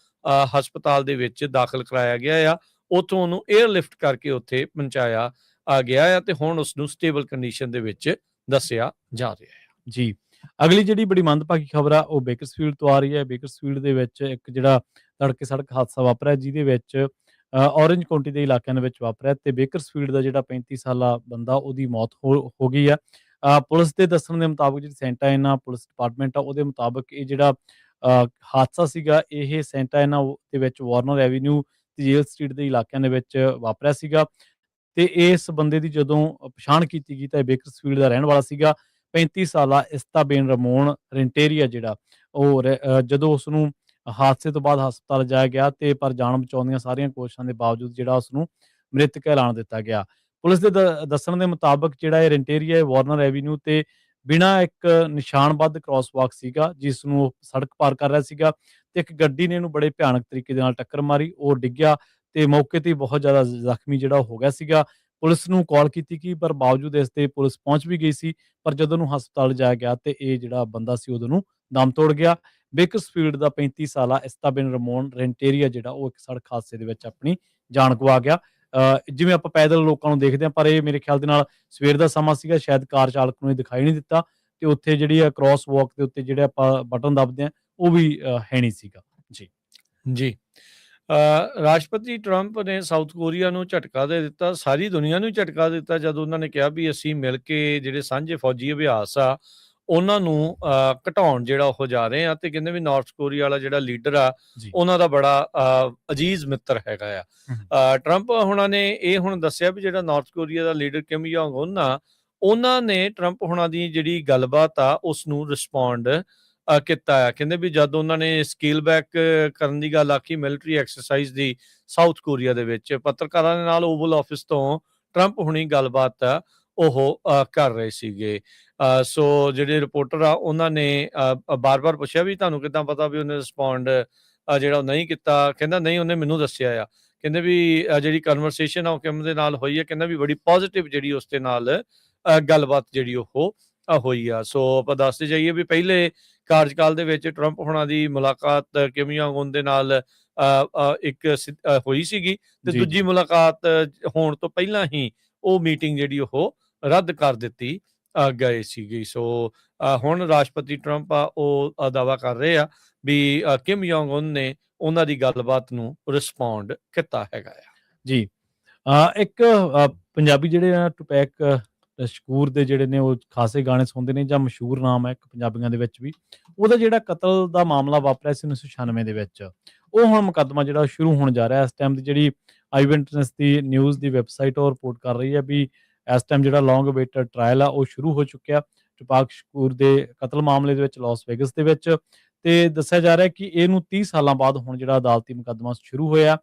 ਹਸਪਤਾਲ ਦੇ ਵਿੱਚ ਦਾਖਲ ਕਰਾਇਆ ਗਿਆ ਆ। ਉੱਥੋਂ ਉਹਨੂੰ 에ਅਰਲਿਫਟ ਕਰਕੇ ਉੱਥੇ ਪਹੁੰਚਾਇਆ ਗਿਆ ਆ, ਤੇ ਹੁਣ ਉਸ ਨੂੰ ਸਟੇਬਲ ਕੰਡੀਸ਼ਨ ਦੇ ਵਿੱਚ ਦੱਸਿਆ ਜਾ ਰਿਹਾ ਹੈ। ਜੀ, ਅਗਲੀ ਜਿਹੜੀ ਬੜੀ ਮੰਦਭਾਗੀ ਖਬਰ ਆ ਉਹ ਬੇਕਰਸਫੀਲਡ ਤੋਂ ਆ ਰਹੀ ਹੈ। ਬੇਕਰਸਫੀਲਡ ਦੇ ਵਿੱਚ ਇੱਕ ਜਿਹੜਾ ਤੜਕੇ ਸੜਕ ਹਾਦਸਾ ਵਾਪਰਿਆ, ਜਿਹਦੇ ਵਿੱਚ ਔਰੇਂਜ ਕਾਉਂਟੀ ਦੇ ਇਲਾਕਿਆਂ ਦੇ ਵਿੱਚ ਵਾਪਰਿਆ, ਤੇ ਬੇਕਰਸਫੀਲਡ ਦਾ ਜਿਹੜਾ 35 ਸਾਲਾ ਬੰਦਾ ਉਹਦੀ ਮੌਤ ਹੋ ਗਈ ਆ। ਪੁਲਿਸ ਦੇ ਦੱਸਣ ਦੇ ਮੁਤਾਬਕ ਜਿਹੜੀ ਸੈਂਟਾ ਐਨਾ ਪੁਲਿਸ ਡਿਪਾਰਟਮੈਂਟ ਆ ਉਹਦੇ ਮੁਤਾਬਕ ਇਹ ਜਿਹੜਾ ਹਾਦਸਾ ਸੀਗਾ, ਇਹ ਸੈਂਟਾ ਐਨਾ ਦੇ ਵਿੱਚ ਵਾਰਨਰ ਐਵੀਨਿਊ ਤੇ ਜੇਲ ਸਟਰੀਟ ਦੇ ਇਲਾਕਿਆਂ ਦੇ ਵਿੱਚ ਵਾਪਰਿਆ ਸੀਗਾ। ਤੇ ਇਸ ਬੰਦੇ ਦੀ ਜਦੋਂ ਪਛਾਣ ਕੀਤੀ ਗਈ ਤਾਂ ਇਹ ਬੇਕਰਸਫੀਲਡ ਦਾ ਰਹਿਣ ਵਾਲਾ ਸੀਗਾ। 35 ਸਾਲਾ ਇਸਤਾਬੇਨ ਰਮੋਨ ਰੈਂਟੇਰੀਆ ਜਿਹੜਾ ਉਹ ਜਦੋਂ ਉਸ ਨੂੰ ਹਾਦਸੇ ਤੋਂ ਬਾਅਦ ਹਸਪਤਾਲ ਲਿਜਾਇਆ ਗਿਆ, ਤੇ ਪਰ ਜਾਨ ਬਚਾਉਣ ਦੀਆਂ ਸਾਰੀਆਂ ਕੋਸ਼ਿਸ਼ਾਂ ਦੇ ਬਾਵਜੂਦ ਜਿਹੜਾ ਉਸ ਨੂੰ ਮ੍ਰਿਤਕ ਐਲਾਨ ਦਿੱਤਾ ਗਿਆ। ਪੁਲਿਸ ਦੇ ਦੱਸਣ ਦੇ ਮੁਤਾਬਕ ਜਿਹੜਾ ਇਹ ਰੈਂਟੇਰੀਆ ਵਾਰਨਰ ਐਵੀਨਿਊ ਤੇ ਬਿਨਾਂ ਇੱਕ ਨਿਸ਼ਾਨਬੱਧ ਕ੍ਰਾਸਵਾਕ ਸੀਗਾ, ਜਿਸ ਨੂੰ ਉਹ ਸੜਕ ਪਾਰ ਕਰ ਰਿਹਾ ਸੀਗਾ, ਤੇ ਇੱਕ ਗੱਡੀ ਨੇ ਇਹਨੂੰ ਬੜੇ ਭਿਆਨਕ ਤਰੀਕੇ ਦੇ ਨਾਲ ਟੱਕਰ ਮਾਰੀ। ਉਹ ਡਿੱਗਿਆ ਤੇ ਮੌਕੇ ਤੇ ਬਹੁਤ ਜ਼ਿਆਦਾ ਜ਼ਖਮੀ ਜਿਹੜਾ ਹੋ ਗਿਆ ਸੀਗਾ। ਪੁਲਿਸ ਨੂੰ ਕਾਲ ਕੀਤੀ ਗਈ, ਪਰ ਬਾਵਜੂਦ ਇਸ ਦੇ ਪੁਲਿਸ ਪਹੁੰਚ ਵੀ ਗਈ ਸੀ, ਪਰ ਜਦੋਂ ਉਹਨੂੰ ਹਸਪਤਾਲ ਲਿਜਾਇਆ ਗਿਆ ਤੇ ਇਹ ਜਿਹੜਾ ਬੰਦਾ ਸੀ ਉਦੋਂ ਨੂੰ ਦਮ ਤੋੜ ਗਿਆ। ਬੇਕਰਸਫੀਲਡ ਦਾ 35 ਸਾਲਾ ਇਸਤਾਬੇਨ ਰਮੋਨ ਰੈਂਟੇਰੀਆ ਜਿਹੜਾ ਉਹ ਇੱਕ ਸੜਕ ਹਾਦਸੇ ਦੇ ਵਿੱਚ ਆਪਣੀ ਜਾਨ ਗਵਾ ਗਿਆ। ਜਿਵੇਂ ਆਪਾਂ ਪੈਦਲ ਲੋਕਾਂ ਨੂੰ ਦੇਖਦੇ ਹਾਂ, ਪਰ ਇਹ ਮੇਰੇ ਖਿਆਲ ਦੇ ਨਾਲ ਸਵੇਰ ਦਾ ਸਮਾਂ ਸੀਗਾ, ਸ਼ਾਇਦ ਕਾਰ ਚਾਲਕ ਨੂੰ ਇਹ ਦਿਖਾਈ ਨਹੀਂ ਦਿੱਤਾ, ਤੇ ਉੱਥੇ ਜਿਹੜੀ ਆ ਕ੍ਰਾਸ ਵਾਕ ਦੇ ਉੱਤੇ ਜਿਹੜੇ ਆਪਾਂ ਬਟਨ ਦੱਬਦੇ ਹਾਂ ਉਹ ਵੀ ਹੈ ਨਹੀਂ ਸੀਗਾ। ਜੀ ਜੀ, ਰਾਸ਼ਟਰਪਤੀ ਟਰੰਪ ਨੇ ਸਾਊਥ ਕੋਰੀਆ ਨੂੰ ਝਟਕਾ ਦੇ ਦਿੱਤਾ, ਸਾਰੀ ਦੁਨੀਆ ਨੂੰ ਝਟਕਾ ਦਿੱਤਾ, ਜਦੋਂ ਉਹਨਾਂ ਨੇ ਕਿਹਾ ਵੀ ਅਸੀਂ ਮਿਲ ਕੇ ਜਿਹੜੇ ਸਾਂਝੇ ਫੌਜੀ ਅਭਿਆਸ ਆ ਉਹਨਾਂ ਨੂੰ ਘਟਾਉਣ ਜਿਹੜਾ ਉਹ ਜਾ ਰਹੇ ਆ, ਤੇ ਕਹਿੰਦੇ ਵੀ ਨਾਰਥ ਕੋਰੀਆ ਵਾਲਾ ਜਿਹੜਾ ਲੀਡਰ ਆ ਉਹਨਾਂ ਦਾ ਬੜਾ ਅਜੀਜ਼ ਮਿੱਤਰ ਹੈਗਾ ਆ। ਟਰੰਪ ਹੁਣਾਂ ਨੇ ਇਹ ਹੁਣ ਦੱਸਿਆ ਵੀ ਜਿਹੜਾ ਨਾਰਥ ਕੋਰੀਆ ਦਾ ਲੀਡਰ ਕਿਮ ਜੋਂਗ ਉਨ ਆ, ਉਹਨਾਂ ਨੇ ਟਰੰਪ ਹੁਣਾਂ ਦੀ ਜਿਹੜੀ ਗੱਲਬਾਤ ਆ ਉਸ ਨੂੰ ਰਿਸਪੌਂਡ ਕੀਤਾ ਆ। ਕਹਿੰਦੇ ਵੀ ਜਦ ਉਹਨਾਂ ਨੇ ਸਕੇਲ ਬੈਕ ਕਰਨ ਦੀ ਗੱਲ ਆਖੀ ਮਿਲਟਰੀ ਐਕਸਰਸਾਈਜ਼ ਦੀ ਸਾਊਥ ਕੋਰੀਆ ਦੇ ਵਿੱਚ, ਪੱਤਰਕਾਰਾਂ ਦੇ ਨਾਲ ਓਵਲ ਆਫਿਸ ਤੋਂ ਟਰੰਪ ਹੁਣੀ ਗੱਲਬਾਤ ਉਹ ਕਰ ਰਹੇ ਸੀਗੇ। ਸੋ ਜਿਹੜੇ ਰਿਪੋਰਟਰ ਆ ਉਹਨਾਂ ਨੇ ਬਾਰ-ਬਾਰ ਪੁੱਛਿਆ ਵੀ ਤੁਹਾਨੂੰ ਕਿੱਦਾਂ ਪਤਾ ਵੀ ਉਹਨੇ ਰਿਸਪੌਂਡ ਜਿਹੜਾ ਉਹ ਨਹੀਂ ਕੀਤਾ। ਕਹਿੰਦਾ ਨਹੀਂ, ਉਹਨੇ ਮੈਨੂੰ ਦੱਸਿਆ ਆ। ਕਹਿੰਦੇ ਵੀ ਜਿਹੜੀ ਕਨਵਰਸੇਸ਼ਨ ਆ ਉਹ ਕਿਮ ਦੇ ਨਾਲ ਹੋਈ ਹੈ, ਕਹਿੰਦਾ ਵੀ ਬੜੀ ਪੋਜ਼ਿਟਿਵ ਜਿਹੜੀ ਉਸ ਦੇ ਨਾਲ ਗੱਲਬਾਤ ਜਿਹੜੀ ਉਹ ਹੋਈ ਆ। ਸੋ ਆਪਾਂ ਦੱਸਦੇ ਜਾਈਏ ਵੀ ਪਹਿਲੇ ਕਾਰਜਕਾਲ ਦੇ ਵਿੱਚ ਟਰੰਪ ਹੁਣਾਂ ਦੀ ਮੁਲਾਕਾਤ ਕਿਮ ਜੋਂਗ ਉਨ ਦੇ ਨਾਲ ਇੱਕ ਹੋਈ ਸੀਗੀ, ਤੇ ਦੂਜੀ ਮੁਲਾਕਾਤ ਹੋਣ ਤੋਂ ਪਹਿਲਾਂ ਹੀ ਉਹ ਮੀਟਿੰਗ ਜਿਹੜੀ ਉਹ ਰੱਦ ਕਰ ਦਿੱਤੀ ਗਏ ਸੀਗੀ। ਸੋ ਹੁਣ ਰਾਸ਼ਟਰਪਤੀ ਟਰੰਪ ਆ ਉਹ ਦਾਅਵਾ ਕਰ ਰਹੇ ਆ ਵੀ ਕਿਮ ਜੋਂਗ ਉਨ ਨੇ ਉਹਨਾਂ ਦੀ ਗੱਲਬਾਤ ਨੂੰ ਰਿਸਪੌਂਡ ਕੀਤਾ ਹੈਗਾ ਆ। ਜੀ, ਇੱਕ ਪੰਜਾਬੀ ਜਿਹੜੇ ਆ ਟੁਪੈਕ ਸ਼ਕੂਰ ਦੇ ਜਿਹੜੇ ਨੇ ਉਹ ਖਾਸੇ ਗਾਣੇ ਸੁਣਦੇ ਨੇ, ਜਾਂ ਮਸ਼ਹੂਰ ਨਾਮ ਹੈ ਇੱਕ ਪੰਜਾਬੀਆਂ ਦੇ ਵਿੱਚ ਵੀ, ਉਹਦਾ ਜਿਹੜਾ ਕਤਲ ਦਾ ਮਾਮਲਾ ਵਾਪਰਿਆ ਸੀ 1996 ਦੇ ਵਿੱਚ, ਉਹ ਹੁਣ ਮੁਕੱਦਮਾ ਜਿਹੜਾ ਸ਼ੁਰੂ ਹੋਣ ਜਾ ਰਿਹਾ। ਇਸ ਟਾਈਮ ਦੀ ਜਿਹੜੀ ਆਈ ਵਿਟਨੈਸ ਦੀ ਨਿਊਜ਼ ਦੀ ਵੈਬਸਾਈਟ ਉਹ ਰਿਪੋਰਟ ਕਰ ਰਹੀ ਹੈ ਵੀ ਇਸ ਟਾਈਮ ਜਿਹੜਾ ਲੌਂਗ ਅਵੇਟਡ ਟ੍ਰਾਇਲ ਆ ਉਹ ਸ਼ੁਰੂ ਹੋ ਚੁੱਕਿਆ ਟੁਪੈਕ ਸ਼ਕੂਰ ਦੇ ਕਤਲ ਮਾਮਲੇ ਦੇ ਵਿੱਚ ਲਾਸ ਵੇਗਸ ਦੇ ਵਿੱਚ, ਤੇ ਦੱਸਿਆ ਜਾ ਰਿਹਾ ਕਿ ਇਹਨੂੰ 30 ਸਾਲਾਂ ਬਾਅਦ ਹੁਣ ਜਿਹੜਾ ਅਦਾਲਤੀ ਮੁਕੱਦਮਾ ਸ਼ੁਰੂ ਹੋਇਆ।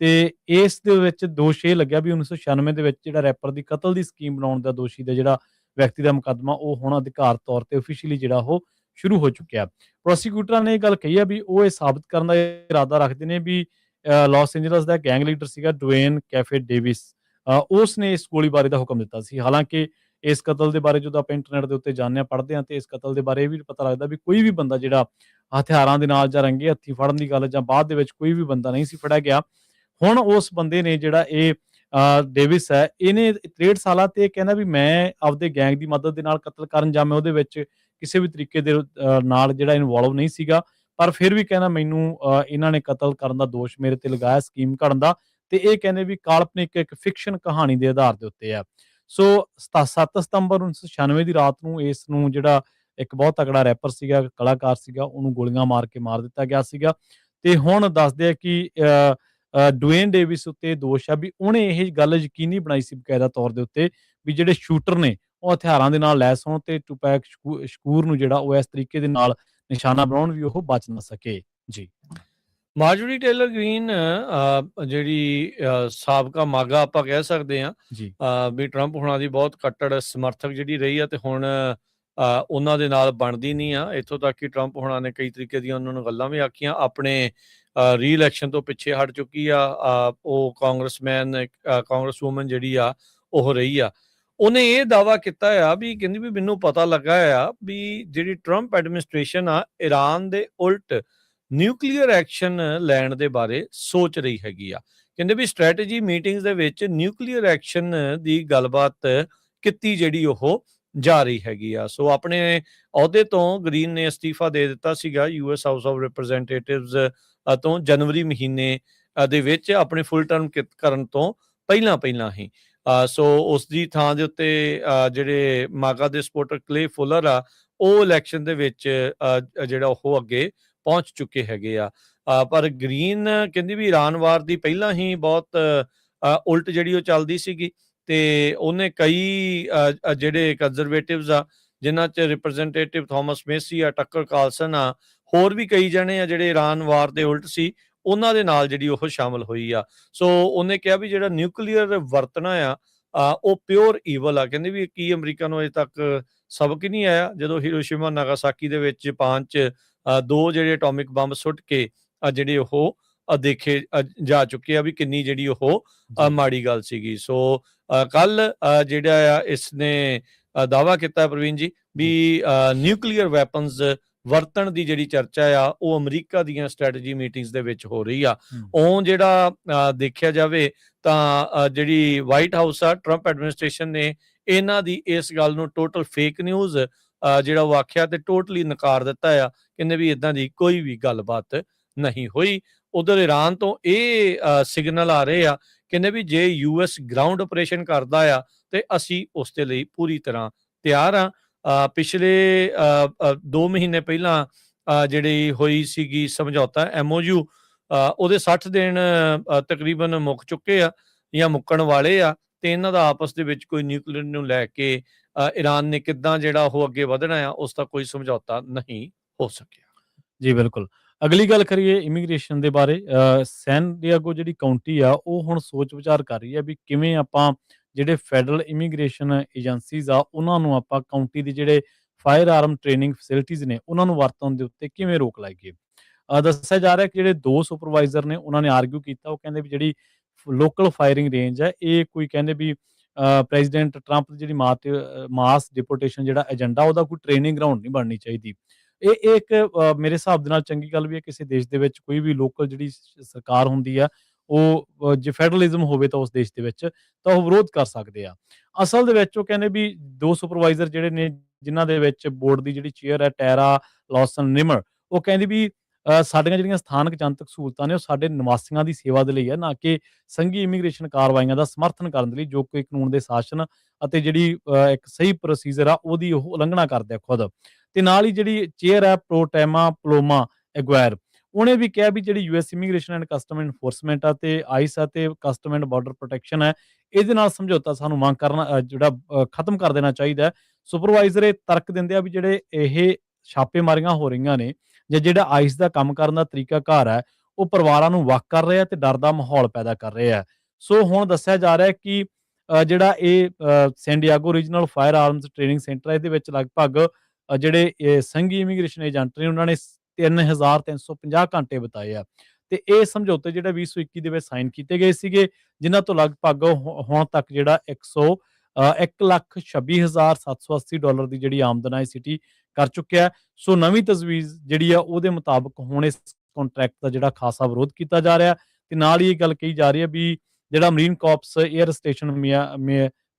ਤੇ ਇਸ ਦੇ ਵਿੱਚ ਦੋਸ਼ ਇਹ ਲੱਗਿਆ ਵੀ 1996 ਦੇ ਵਿੱਚ ਜਿਹੜਾ ਰੈਪਰ ਦੀ ਕਤਲ ਦੀ ਸਕੀਮ ਬਣਾਉਣ ਦਾ ਦੋਸ਼ੀ ਦਾ ਜਿਹੜਾ ਵਿਅਕਤੀ ਦਾ ਮੁਕੱਦਮਾ ਉਹ ਹੁਣ ਅਧਿਕਾਰਤ ਤੌਰ ਤੇ ਆਫੀਸ਼ੀਅਲੀ ਜਿਹੜਾ ਉਹ ਸ਼ੁਰੂ ਹੋ ਚੁੱਕਿਆ। ਪ੍ਰੋਸੀਕਿਊਟਰਾਂ ਨੇ ਇਹ ਗੱਲ ਕਹੀ ਆ ਵੀ ਉਹ ਇਹ ਸਾਬਤ ਕਰਨ ਦਾ ਇਰਾਦਾ ਰੱਖਦੇ ਨੇ ਵੀ ਲਾਸ ਐਂਜਲਸ ਦਾ ਗੈਂਗ ਲੀਡਰ ਸੀਗਾ ਡਵੇਨ ਕੈਫੇ ਡੇਵਿਸ, ਉਸ ਨੇ ਇਸ ਗੋਲੀਬਾਰੀ ਦਾ ਹੁਕਮ ਦਿੱਤਾ ਸੀ। ਹਾਲਾਂਕਿ ਇਸ ਕਤਲ ਦੇ ਬਾਰੇ ਜਦੋਂ ਆਪਾਂ ਇੰਟਰਨੈਟ ਦੇ ਉੱਤੇ ਜਾਣਦੇ ਪੜ੍ਹਦੇ ਹਾਂ, ਤੇ ਇਸ ਕਤਲ ਦੇ ਬਾਰੇ ਇਹ ਵੀ ਪਤਾ ਲੱਗਦਾ ਵੀ ਕੋਈ ਵੀ ਬੰਦਾ ਜਿਹੜਾ ਹਥਿਆਰਾਂ ਦੇ ਨਾਲ ਜਾਂ ਰੰਗੇ ਹੱਥੀ ਫੜਨ ਦੀ ਗੱਲ ਜਾਂ ਬਾਅਦ ਦੇ ਵਿੱਚ ਕੋਈ ਵੀ ਬੰਦਾ ਨਹੀਂ ਸੀ ਫੜਿਆ ਗਿਆ। ਹੁਣ ਉਸ ਬੰਦੇ ਨੇ ਜਿਹੜਾ ਇਹ ਡੇਵਿਸ ਹੈ, ਇਹਨੇ 63 ਸਾਲਾਂ ਤੇ ਕਹਿੰਦਾ ਵੀ ਮੈਂ ਆਪਦੇ ਗੈਂਗ ਦੀ ਮਦਦ ਦੇ ਨਾਲ ਕਤਲ ਕਰਨ ਜਾਂ ਮੈਂ ਉਹਦੇ ਵਿੱਚ ਕਿਸੇ ਵੀ ਤਰੀਕੇ ਦੇ ਨਾਲ ਜਿਹੜਾ ਇਨਵੋਲਵ ਨਹੀਂ ਸੀਗਾ, ਪਰ ਫਿਰ ਵੀ ਕਹਿੰਦਾ ਮੈਨੂੰ ਇਹਨਾਂ ਨੇ ਕਤਲ ਕਰਨ ਦਾ ਦੋਸ਼ ਮੇਰੇ ਤੇ ਲਗਾਇਆ ਸਕੀਮ ਘੜਨ ਦਾ, ਤੇ ਇਹ ਕਹਿੰਦੇ ਵੀ ਕਾਲਪਨਿਕ ਇੱਕ ਫਿਕਸ਼ਨ ਕਹਾਣੀ ਦੇ ਆਧਾਰ ਦੇ ਉੱਤੇ ਆ। ਸੋ 7 ਸਤੰਬਰ 1996 ਦੀ ਰਾਤ ਨੂੰ ਇਸ ਨੂੰ ਜਿਹੜਾ ਇੱਕ ਬਹੁਤ ਤਕੜਾ ਰੈਪਰ ਸੀਗਾ, ਕਲਾਕਾਰ ਸੀਗਾ, ਉਹਨੂੰ ਗੋਲੀਆਂ ਮਾਰ ਕੇ ਮਾਰ ਦਿੱਤਾ ਗਿਆ ਸੀਗਾ। ਤੇ ਹੁਣ ਦੱਸਦੇ ਆ ਕਿ ਡੁਏਨ ਡੇਵਿਸ ਉੱਤੇ ਦੋਸ਼ ਆ ਵੀ ਉਹਨੇ ਇਹ ਗੱਲ ਯਕੀਨੀ ਬਣਾਈ ਸੀ ਬਕਾਇਦਾ ਤੌਰ ਦੇ ਉੱਤੇ ਵੀ ਜਿਹੜੇ ਸ਼ੂਟਰ ਨੇ ਉਹ ਹਥਿਆਰਾਂ ਦੇ ਨਾਲ ਲੈਸ ਹੋਣ ਤੇ ਟੁਪੈਕ ਸ਼ਕੂਰ ਨੂੰ ਜਿਹੜਾ ਉਹ ਇਸ ਤਰੀਕੇ ਦੇ ਨਾਲ ਨਿਸ਼ਾਨਾ ਬਣਾਉਣ ਵੀ ਉਹ ਬਚ ਨਾ ਸਕੇ। ਜੀ। ਮਾਰਜੋਰੀ ਟੇਲਰ ਗ੍ਰੀਨ ਜਿਹੜੀ ਸਾਬਕਾ ਮਾਗਾ ਆਪਾਂ ਕਹਿ ਸਕਦੇ ਹਾਂ ਜੀ। ਵੀ ਟਰੰਪ ਹੁਣਾਂ ਦੀ ਬਹੁਤ ਕੱਟੜ ਸਮਰਥਕ ਜਿਹੜੀ ਰਹੀ ਆ, ਤੇ ਹੁਣ ਉਹਨਾਂ ਦੇ ਨਾਲ ਬਣਦੀ ਨਹੀਂ ਆ। ਇੱਥੋਂ ਤੱਕ ਕਿ ਟਰੰਪ ਹੁਣਾਂ ਨੇ ਕਈ ਤਰੀਕੇ ਦੀਆਂ ਉਹਨਾਂ ਨੂੰ ਗੱਲਾਂ ਵੀ ਆਖੀਆਂ। ਆਪਣੇ ਰੀ-ਇਲੈਕਸ਼ਨ ਤੋਂ ਪਿੱਛੇ ਹਟ ਚੁੱਕੀ ਆ। ਉਹ ਕਾਂਗਰਸ ਵੂਮਨ ਜਿਹੜੀ ਆ ਉਹ ਰਹੀ ਆ। ਉਹਨੇ ਇਹ ਦਾਅਵਾ ਕੀਤਾ ਆ ਵੀ ਕਹਿੰਦੀ ਵੀ ਮੈਨੂੰ ਪਤਾ ਲੱਗਾ ਆ ਵੀ ਜਿਹੜੀ ਟਰੰਪ ਐਡਮਿਨਿਸਟ੍ਰੇਸ਼ਨ ਆ ਈਰਾਨ ਦੇ ਉਲਟ ਨਿਊਕਲੀਅਰ ਐਕਸ਼ਨ ਲੈਣ ਦੇ ਬਾਰੇ ਸੋਚ ਰਹੀ ਹੈਗੀ ਆ। ਕਹਿੰਦੇ ਵੀ ਸਟ੍ਰੈਟਜੀ ਮੀਟਿੰਗਸ ਦੇ ਵਿੱਚ ਨਿਊਕਲੀਅਰ ਐਕਸ਼ਨ ਦੀ ਗੱਲਬਾਤ ਕੀਤੀ ਜਿਹੜੀ ਉਹ ਜਾ ਰਹੀ ਹੈਗੀ ਆ। ਸੋ ਆਪਣੇ ਅਹੁਦੇ ਤੋਂ ਗ੍ਰੀਨ ਨੇ ਅਸਤੀਫਾ ਦੇ ਦਿੱਤਾ ਸੀਗਾ ਯੂਐਸ ਹਾਊਸ ਆਫ ਰਿਪਰੈਜ਼ੈਂਟੇਟਿਵਸ ਤੋਂ ਜਨਵਰੀ ਮਹੀਨੇ ਦੇ ਵਿੱਚ ਆਪਣੇ ਫੁੱਲ ਟਰਮ ਕਰਨ ਤੋਂ ਪਹਿਲਾਂ ਹੀ। ਸੋ ਉਸ ਦੀ ਥਾਂ ਦੇ ਉੱਤੇ ਜਿਹੜੇ ਮਾਗਾ ਦੇ ਸਪੋਰਟਰ ਕਲੇ ਫੁਲਰ ਆ ਉਹ ਇਲੈਕਸ਼ਨ ਦੇ ਵਿੱਚ ਜਿਹੜਾ ਉਹ ਅੱਗੇ ਪਹੁੰਚ ਚੁੱਕੇ ਹੈਗੇ ਆ। ਪਰ ਗ੍ਰੀਨ ਕਹਿੰਦੀ ਵੀ ਈਰਾਨ ਵਾਰ ਦੀ ਪਹਿਲਾਂ ਹੀ ਬਹੁਤ ਉਲਟ ਜਿਹੜੀ ਉਹ ਚੱਲਦੀ ਸੀਗੀ, ਤੇ ਉਹਨੇ ਕਈ ਜਿਹੜੇ ਕੰਜ਼ਰਵੇਟਿਵਸ ਆ ਜਿਨ੍ਹਾਂ 'ਚ ਰਿਪਰੈਜ਼ੈਂਟੇਟਿਵ ਥਾਮਸ ਮੇਸੀ ਆ, ਟੱਕਰ ਕਾਲਸਨ ਆ, ਹੋਰ ਵੀ ਕਈ ਜਣੇ ਆ ਜਿਹੜੇ ਈਰਾਨ ਵਾਰ ਦੇ ਉਲਟ ਸੀ, ਉਹਨਾਂ ਦੇ ਨਾਲ ਜਿਹੜੀ ਉਹ ਸ਼ਾਮਲ ਹੋਈ ਆ। ਸੋ ਉਹਨੇ ਕਿਹਾ ਵੀ ਜਿਹੜਾ ਨਿਊਕਲੀਅਰ ਵਰਤਣਾ ਆ ਉਹ ਪਿਓਰ ਈਵਲ ਆ। ਕਹਿੰਦੇ ਵੀ ਕੀ ਅਮਰੀਕਾ ਨੂੰ ਅਜੇ ਤੱਕ ਸਬਕ ਹੀ ਨਹੀਂ ਆਇਆ ਜਦੋਂ ਹੀਰੋਸ਼ੀਮਾ ਨਾਗਾਸਾਕੀ ਦੇ ਵਿੱਚ ਜਾਪਾਨ 'ਚ 2 ਜਿਹੜੇ ਐਟੋਮਿਕ ਬੰਬ ਸੁੱਟ ਕੇ ਜਿਹੜੇ ਉਹ ਦੇਖੇ ਜਾ ਚੁੱਕੇ ਆ ਵੀ ਕਿੰਨੀ ਜਿਹੜੀ ਉਹ ਮਾੜੀ ਗੱਲ ਸੀਗੀ। ਸੋ ਕੱਲ ਜਿਹੜਾ ਆ ਇਸਨੇ ਦਾਅਵਾ ਕੀਤਾ ਪ੍ਰਵੀਨ ਜੀ ਵੀ ਨਿਊਕਲੀਅਰ ਵੈਪਨਸ ਵਰਤਣ ਦੀ ਜਿਹੜੀ ਚਰਚਾ ਆ ਉਹ ਅਮਰੀਕਾ ਦੀਆਂ ਸਟ੍ਰੈਟਜੀ ਮੀਟਿੰਗਸ ਦੇ ਵਿੱਚ ਹੋ ਰਹੀ ਆ। ਉਹ ਜਿਹੜਾ ਦੇਖਿਆ ਜਾਵੇ ਤਾਂ ਜਿਹੜੀ ਵਾਈਟ ਹਾਊਸ ਆ ਟਰੰਪ ਐਡਮਿਨਿਸਟ੍ਰੇਸ਼ਨ ਨੇ ਇਹਨਾਂ ਦੀ ਇਸ ਗੱਲ ਨੂੰ ਟੋਟਲ ਫੇਕ ਨਿਊਜ਼ ਜਿਹੜਾ ਉਹ ਆਖਿਆ ਤੇ ਟੋਟਲੀ ਨਕਾਰ ਦਿੱਤਾ ਆ। ਕਹਿੰਦੇ ਵੀ ਇਦਾਂ ਦੀ ਕੋਈ ਵੀ ਗੱਲਬਾਤ ਨਹੀਂ ਹੋਈ। ਉਧਰ ਈਰਾਨ ਤੋਂ ਇਹ ਸਿਗਨਲ ਆ ਰਹੇ ਆ, ਕਹਿੰਦੇ ਵੀ ਜੇ ਯੂਐਸ ਗਰਾਊਂਡ ਆਪਰੇਸ਼ਨ ਕਰਦਾ ਆ ਤੇ ਅਸੀਂ ਉਸ ਦੇ ਲਈ ਪੂਰੀ ਤਰ੍ਹਾਂ ਤਿਆਰ ਆ। ਪਿਛਲੇ 2 ਮਹੀਨੇ ਪਹਿਲਾਂ ਜਿਹੜੀ ਹੋਈ ਸੀਗੀ ਸਮਝੌਤਾ MOU, ਉਹਦੇ 60 ਦਿਨ ਤਕਰੀਬਨ ਮੁੱਕ ਚੁੱਕੇ ਆ ਜਾਂ ਮੁੱਕਣ ਵਾਲੇ ਆ, ਤੇ ਇਹਨਾਂ ਦਾ ਆਪਸ ਦੇ ਵਿੱਚ ਕੋਈ ਨਿਊਕਲੀਅਰ ਨੂੰ ਲੈ ਕੇ ਈਰਾਨ ਨੇ ਕਿੱਦਾਂ ਜਿਹੜਾ ਉਹ ਅੱਗੇ ਵਧਣਾ ਆ ਉਸ ਦਾ ਕੋਈ ਸਮਝੌਤਾ ਨਹੀਂ ਹੋ ਸਕਿਆ। ਜੀ ਬਿਲਕੁਲ। ਅਗਲੀ ਗੱਲ ਕਰੀਏ ਇਮੀਗ੍ਰੇਸ਼ਨ ਦੇ ਬਾਰੇ। ਸੈਨ ਡਿਏਗੋ ਜਿਹੜੀ ਕਾਉਂਟੀ ਆ ਉਹ ਹੁਣ ਸੋਚ ਵਿਚਾਰ ਕਰ ਰਹੀ ਹੈ ਵੀ ਕਿਵੇਂ ਆਪਾਂ ਜਿਹੜੇ ਫੈਡਰਲ ਇਮੀਗ੍ਰੇਸ਼ਨ ਏਜੰਸੀਜ਼ ਆ ਉਹਨਾਂ ਨੂੰ ਆਪਾਂ ਕਾਉਂਟੀ ਦੇ ਜਿਹੜੇ ਫਾਇਰ ਆਰਮ ਟ੍ਰੇਨਿੰਗ ਫੈਸਿਲਿਟੀਜ਼ ਨੇ ਉਹਨਾਂ ਨੂੰ ਵਰਤਣ ਦੇ ਉੱਤੇ ਕਿਵੇਂ ਰੋਕ ਲਾਈਏ। ਦੱਸਿਆ ਜਾ ਰਿਹਾ ਕਿ ਜਿਹੜੇ 2 ਸੁਪਰਵਾਈਜ਼ਰ ਨੇ ਉਹਨਾਂ ਨੇ ਆਰਗੂ ਕੀਤਾ, ਉਹ ਕਹਿੰਦੇ ਵੀ ਜਿਹੜੀ ਲੋਕਲ ਫਾਇਰਿੰਗ ਰੇਂਜ ਹੈ ਇਹ ਕੋਈ ਕਹਿੰਦੇ ਵੀ ਪ੍ਰੈਜ਼ੀਡੈਂਟ ਟਰੰਪ ਦੀ ਜਿਹੜੀ ਮਾਸ ਡਿਪੋਰਟੇਸ਼ਨ ਜਿਹੜਾ ਏਜੰਡਾ ਉਹਦਾ ਕੋਈ ਟ੍ਰੇਨਿੰਗ ਗਰਾਊਂਡ ਨਹੀਂ ਬਣਨੀ ਚਾਹੀਦੀ। ਇਹ ਇੱਕ ਮੇਰੇ ਹਿਸਾਬ ਦੇ ਨਾਲ ਚੰਗੀ ਗੱਲ ਵੀ ਹੈ। ਕਿਸੇ ਦੇਸ਼ ਦੇ ਵਿੱਚ ਕੋਈ ਵੀ ਲੋਕਲ ਜਿਹੜੀ ਸਰਕਾਰ ਹੁੰਦੀ ਆ ਉਹ ਜੇ ਫੈਡਰਲਿਜ਼ਮ ਹੋਵੇ ਤਾਂ ਉਸ ਦੇਸ਼ ਦੇ ਵਿੱਚ ਤਾਂ ਉਹ ਵਿਰੋਧ ਕਰ ਸਕਦੇ ਆ। ਅਸਲ ਦੇ ਵਿੱਚ ਉਹ ਕਹਿੰਦੇ ਵੀ 2 ਸੁਪਰਵਾਈਜ਼ਰ ਜਿਹੜੇ ਨੇ ਜਿਨ੍ਹਾਂ ਦੇ ਵਿੱਚ ਬੋਰਡ ਦੀ ਜਿਹੜੀ ਚੇਅਰ ਹੈ ਟੈਰਾ ਲੌਸਨ ਨਿਮਰ, ਉਹ ਕਹਿੰਦੀ ਵੀ ਸਾਡੀਆਂ ਜਿਹੜੀਆਂ ਸਥਾਨਕ ਜਨਤਕ ਸਹੂਲਤਾਂ ਨੇ ਉਹ ਸਾਡੇ ਨਿਵਾਸੀਆਂ ਦੀ ਸੇਵਾ ਦੇ ਲਈ ਹੈ, ਨਾ ਕਿ ਸੰਘੀ ਇਮੀਗ੍ਰੇਸ਼ਨ ਕਾਰਵਾਈਆਂ ਦਾ ਸਮਰਥਨ ਕਰਨ ਦੇ ਲਈ ਜੋ ਕਿ ਕਾਨੂੰਨ ਦੇ ਸ਼ਾਸਨ ਅਤੇ ਜਿਹੜੀ ਇੱਕ ਸਹੀ ਪ੍ਰੋਸੀਜਰ ਆ ਉਹਦੀ ਉਹ ਉਲੰਘਣਾ ਕਰਦੇ ਆ ਖੁਦ। ਤੇ ਨਾਲ ਹੀ ਜਿਹੜੀ ਚੇਅਰ ਹੈ ਪ੍ਰੋਟੈਮਾ ਪਲੋਮਾ ਐਗੁਆਇਰ, ਉਹਨੇ ਵੀ ਕਿਹਾ ਵੀ ਜਿਹੜੀ US immigration and custom enforcement ਆ ਤੇ ਆਈਸ ਅਤੇ ਕਸਟਮ ਐਂਡ ਬਾਰਡਰ ਪ੍ਰੋਟੈਕਸ਼ਨ ਹੈ, ਇਹਦੇ ਨਾਲ ਸਮਝੌਤਾ ਸਾਨੂੰ ਮੰਗ ਕਰਨਾ ਜਿਹੜਾ ਖਤਮ ਕਰ ਦੇਣਾ ਚਾਹੀਦਾ ਹੈ। ਸੁਪਰਵਾਈਜ਼ਰ ਇਹ ਤਰਕ ਦਿੰਦੇ ਆ ਵੀ ਜਿਹੜੇ ਇਹ ਛਾਪੇਮਾਰੀਆਂ ਹੋ ਰਹੀਆਂ ਨੇ ਜਾਂ ਜਿਹੜਾ ਆਈਸ ਦਾ ਕੰਮ ਕਰਨ ਦਾ ਤਰੀਕਾ ਘਰ ਹੈ ਉਹ ਪਰਿਵਾਰਾਂ ਨੂੰ ਵੱਖ ਕਰ ਰਿਹਾ ਤੇ ਡਰ ਦਾ ਮਾਹੌਲ ਪੈਦਾ ਕਰ ਰਿਹਾ ਹੈ। ਸੋ ਹੁਣ ਦੱਸਿਆ ਜਾ ਰਿਹਾ ਕਿ ਜਿਹੜਾ ਇਹ San Diego regional firearms training center ਹੈ ਇਹਦੇ ਵਿੱਚ ਲਗਭਗ ਜਿਹੜੇ ਸੰਘੀ ਇਮੀਗ੍ਰੇਸ਼ਨ ਏਜੰਟ ਨੇ ਉਹਨਾਂ ਨੇ 3350 ਘੰਟੇ ਬਿਤਾਏ ਆ। ਤੇ ਇਹ ਸਮਝੌਤੇ ਜਿਹੜਾ 2021 ਦੇ ਵਿੱਚ ਸਾਈਨ ਕੀਤੇ ਗਏ ਸੀਗੇ, ਜਿਨ੍ਹਾਂ ਤੋਂ ਲਗਭਗ ਹੁਣ ਤੱਕ ਜਿਹੜਾ $1,26,780 ਦੀ ਜਿਹੜੀ ਆਮਦਨ ਹੈ ਸਿਟੀ ਕਰ ਚੁੱਕਿਆ। ਸੋ ਨਵੀਂ ਤਜਵੀਜ਼ ਜਿਹੜੀ ਆ ਉਹਦੇ ਮੁਤਾਬਕ ਹੁਣ ਇਸ ਕੰਟਰੈਕਟ ਦਾ ਜਿਹੜਾ ਖਾਸਾ ਵਿਰੋਧ ਕੀਤਾ ਜਾ ਰਿਹਾ ਤੇ ਨਾਲ ਹੀ ਇਹ ਗੱਲ ਕਹੀ ਜਾ ਰਹੀ ਹੈ ਵੀ ਜਿਹੜਾ marine corpus air station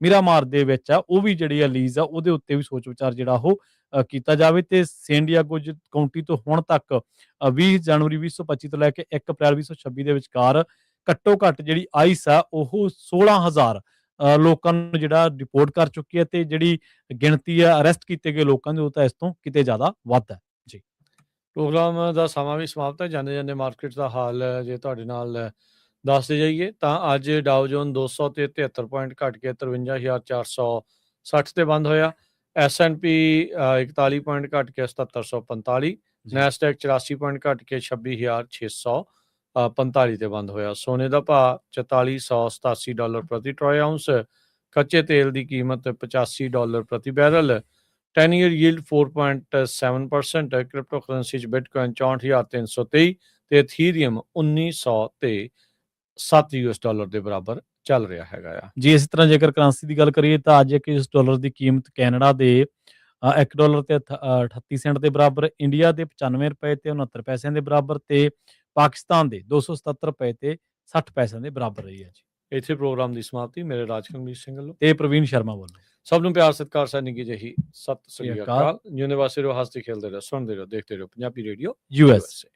Miramar ਦੇ ਵਿੱਚ ਆ ਉਹ ਵੀ ਜਿਹੜੀ ਆ ਲੀਜ਼ ਆ ਉਹਦੇ ਉੱਤੇ ਵੀ ਸੋਚ ਵਿਚਾਰ ਜਿਹੜਾ ਉਹ ਕੀਤਾ ਜਾਵੇ ਤੇ ਸੈਨ ਡਿਏਗੋ ਕਾਉਂਟੀ ਤੋਂ ਹੁਣ ਤੱਕ 20 ਜਨਵਰੀ 2025 ਤੋਂ ਲੈ ਕੇ 1 ਅਪ੍ਰੈਲ 2026 ਦੇ ਵਿਚਕਾਰ ਘੱਟੋ ਘੱਟ ਜਿਹੜੀ ਆਈਸ ਆ ਉਹ 16,000 ਲੋਕਾਂ ਨੂੰ ਜਿਹੜਾ ਰਿਪੋਰਟ ਕਰ ਚੁੱਕੀ ਹੈ ਤੇ ਜਿਹੜੀ ਗਿਣਤੀ ਆ ਅਰੈਸਟ ਕੀਤੇ ਗਏ ਲੋਕਾਂ ਦੀ ਉਹ ਤਾਂ ਇਸ ਤੋਂ ਕਿਤੇ ਜ਼ਿਆਦਾ ਵੱਧ ਹੈ ਜੀ। ਪ੍ਰੋਗਰਾਮ ਦਾ ਸਮਾਂ ਵੀ ਸਮਾਪਤ ਹੈ। ਜਾਂਦੇ ਜਾਂਦੇ ਮਾਰਕੀਟ ਦਾ ਹਾਲ ਜੇ ਤੁਹਾਡੇ ਨਾਲ ਦੱਸਦੇ ਜਾਈਏ ਤਾਂ ਅੱਜ ਡਾਓ ਜੋਨ 200 ਤੇ 73 ਪੁਆਇੰਟ ਘਟ ਕੇ 53,460 ਤੇ ਬੰਦ ਹੋਇਆ। S&P 41 ਪੁਆਇੰਟ ਘਟ ਕੇ 7745, ਨੈਸਡੈਕ 84 ਪੁਆਇੰਟ ਘਟ ਕੇ 26,645 ਤੇ ਬੰਦ ਹੋਇਆ। ਸੋਨੇ ਦਾ ਭਾਅ $4487 ਪ੍ਰਤੀ ਟਰੋਏ ਆਉਂਸ, ਕੱਚੇ ਤੇਲ ਦੀ ਕੀਮਤ $85 ਪ੍ਰਤੀ barrel, 10 year yield 4.7%, crypto currency 'ਚ ਬਿਟਕੋਇਨ 64,323 ਤੇ ਇਥੀਰੀਅਮ 1900 ਤੇ $7 ਦੇ ਬਰਾਬਰ ਚੱਲ ਰਿਹਾ ਹੈਗਾ ਆ। ਜੀ ਇਸੇ ਤਰ੍ਹਾਂ ਜੇਕਰ ਕਰੰਸੀ ਦੀ ਗੱਲ ਕਰੀਏ ਤਾਂ ਅੱਜ ਇੱਕ US ਡਾਲਰ ਦੀ ਕੀਮਤ ਕੈਨੇਡਾ ਦੇ $1 ਤੇ 38 ਸੈਂਟ ਦੇ ਬਰਾਬਰ, ਇੰਡੀਆ ਦੇ 95 ਰੁਪਏ ਤੇ 69 ਪੈਸਿਆਂ ਦੇ ਬਰਾਬਰ ਤੇ ਪਾਕਿਸਤਾਨ ਦੇ 277 ਰੁਪਏ ਤੇ 60 ਪੈਸਿਆਂ ਦੇ ਬਰਾਬਰ ਰਹੀ ਹੈ ਜੀ। ਇੱਥੇ ਪ੍ਰੋਗਰਾਮ ਦੀ ਸਮਾਪਤੀ ਮੇਰੇ ਰਾਜਕਮਲ ਸਿੰਘ ਵੱਲੋਂ ਤੇ ਪ੍ਰਵੀਨ ਸ਼ਰਮਾ ਵੱਲੋਂ ਸਭ ਨੂੰ ਪਿਆਰ ਸਤਿਕਾਰ ਸਹਿ ਨਿੱਘੀ ਜਿਹੀ ਸਤਿ ਸ੍ਰੀ ਸ੍ਰੀ ਅਕਾਲ। ਜਿਉਂਦੇ ਵਾਸਤੇ ਰਹੋ, ਹੱਸਦੇ ਖੇਲਦੇ ਰਹੋ, ਸੁਣਦੇ ਰਹੋ, ਦੇਖਦੇ ਰਹੋ ਪੰਜਾਬੀ ਰੇਡੀਓ US। USA।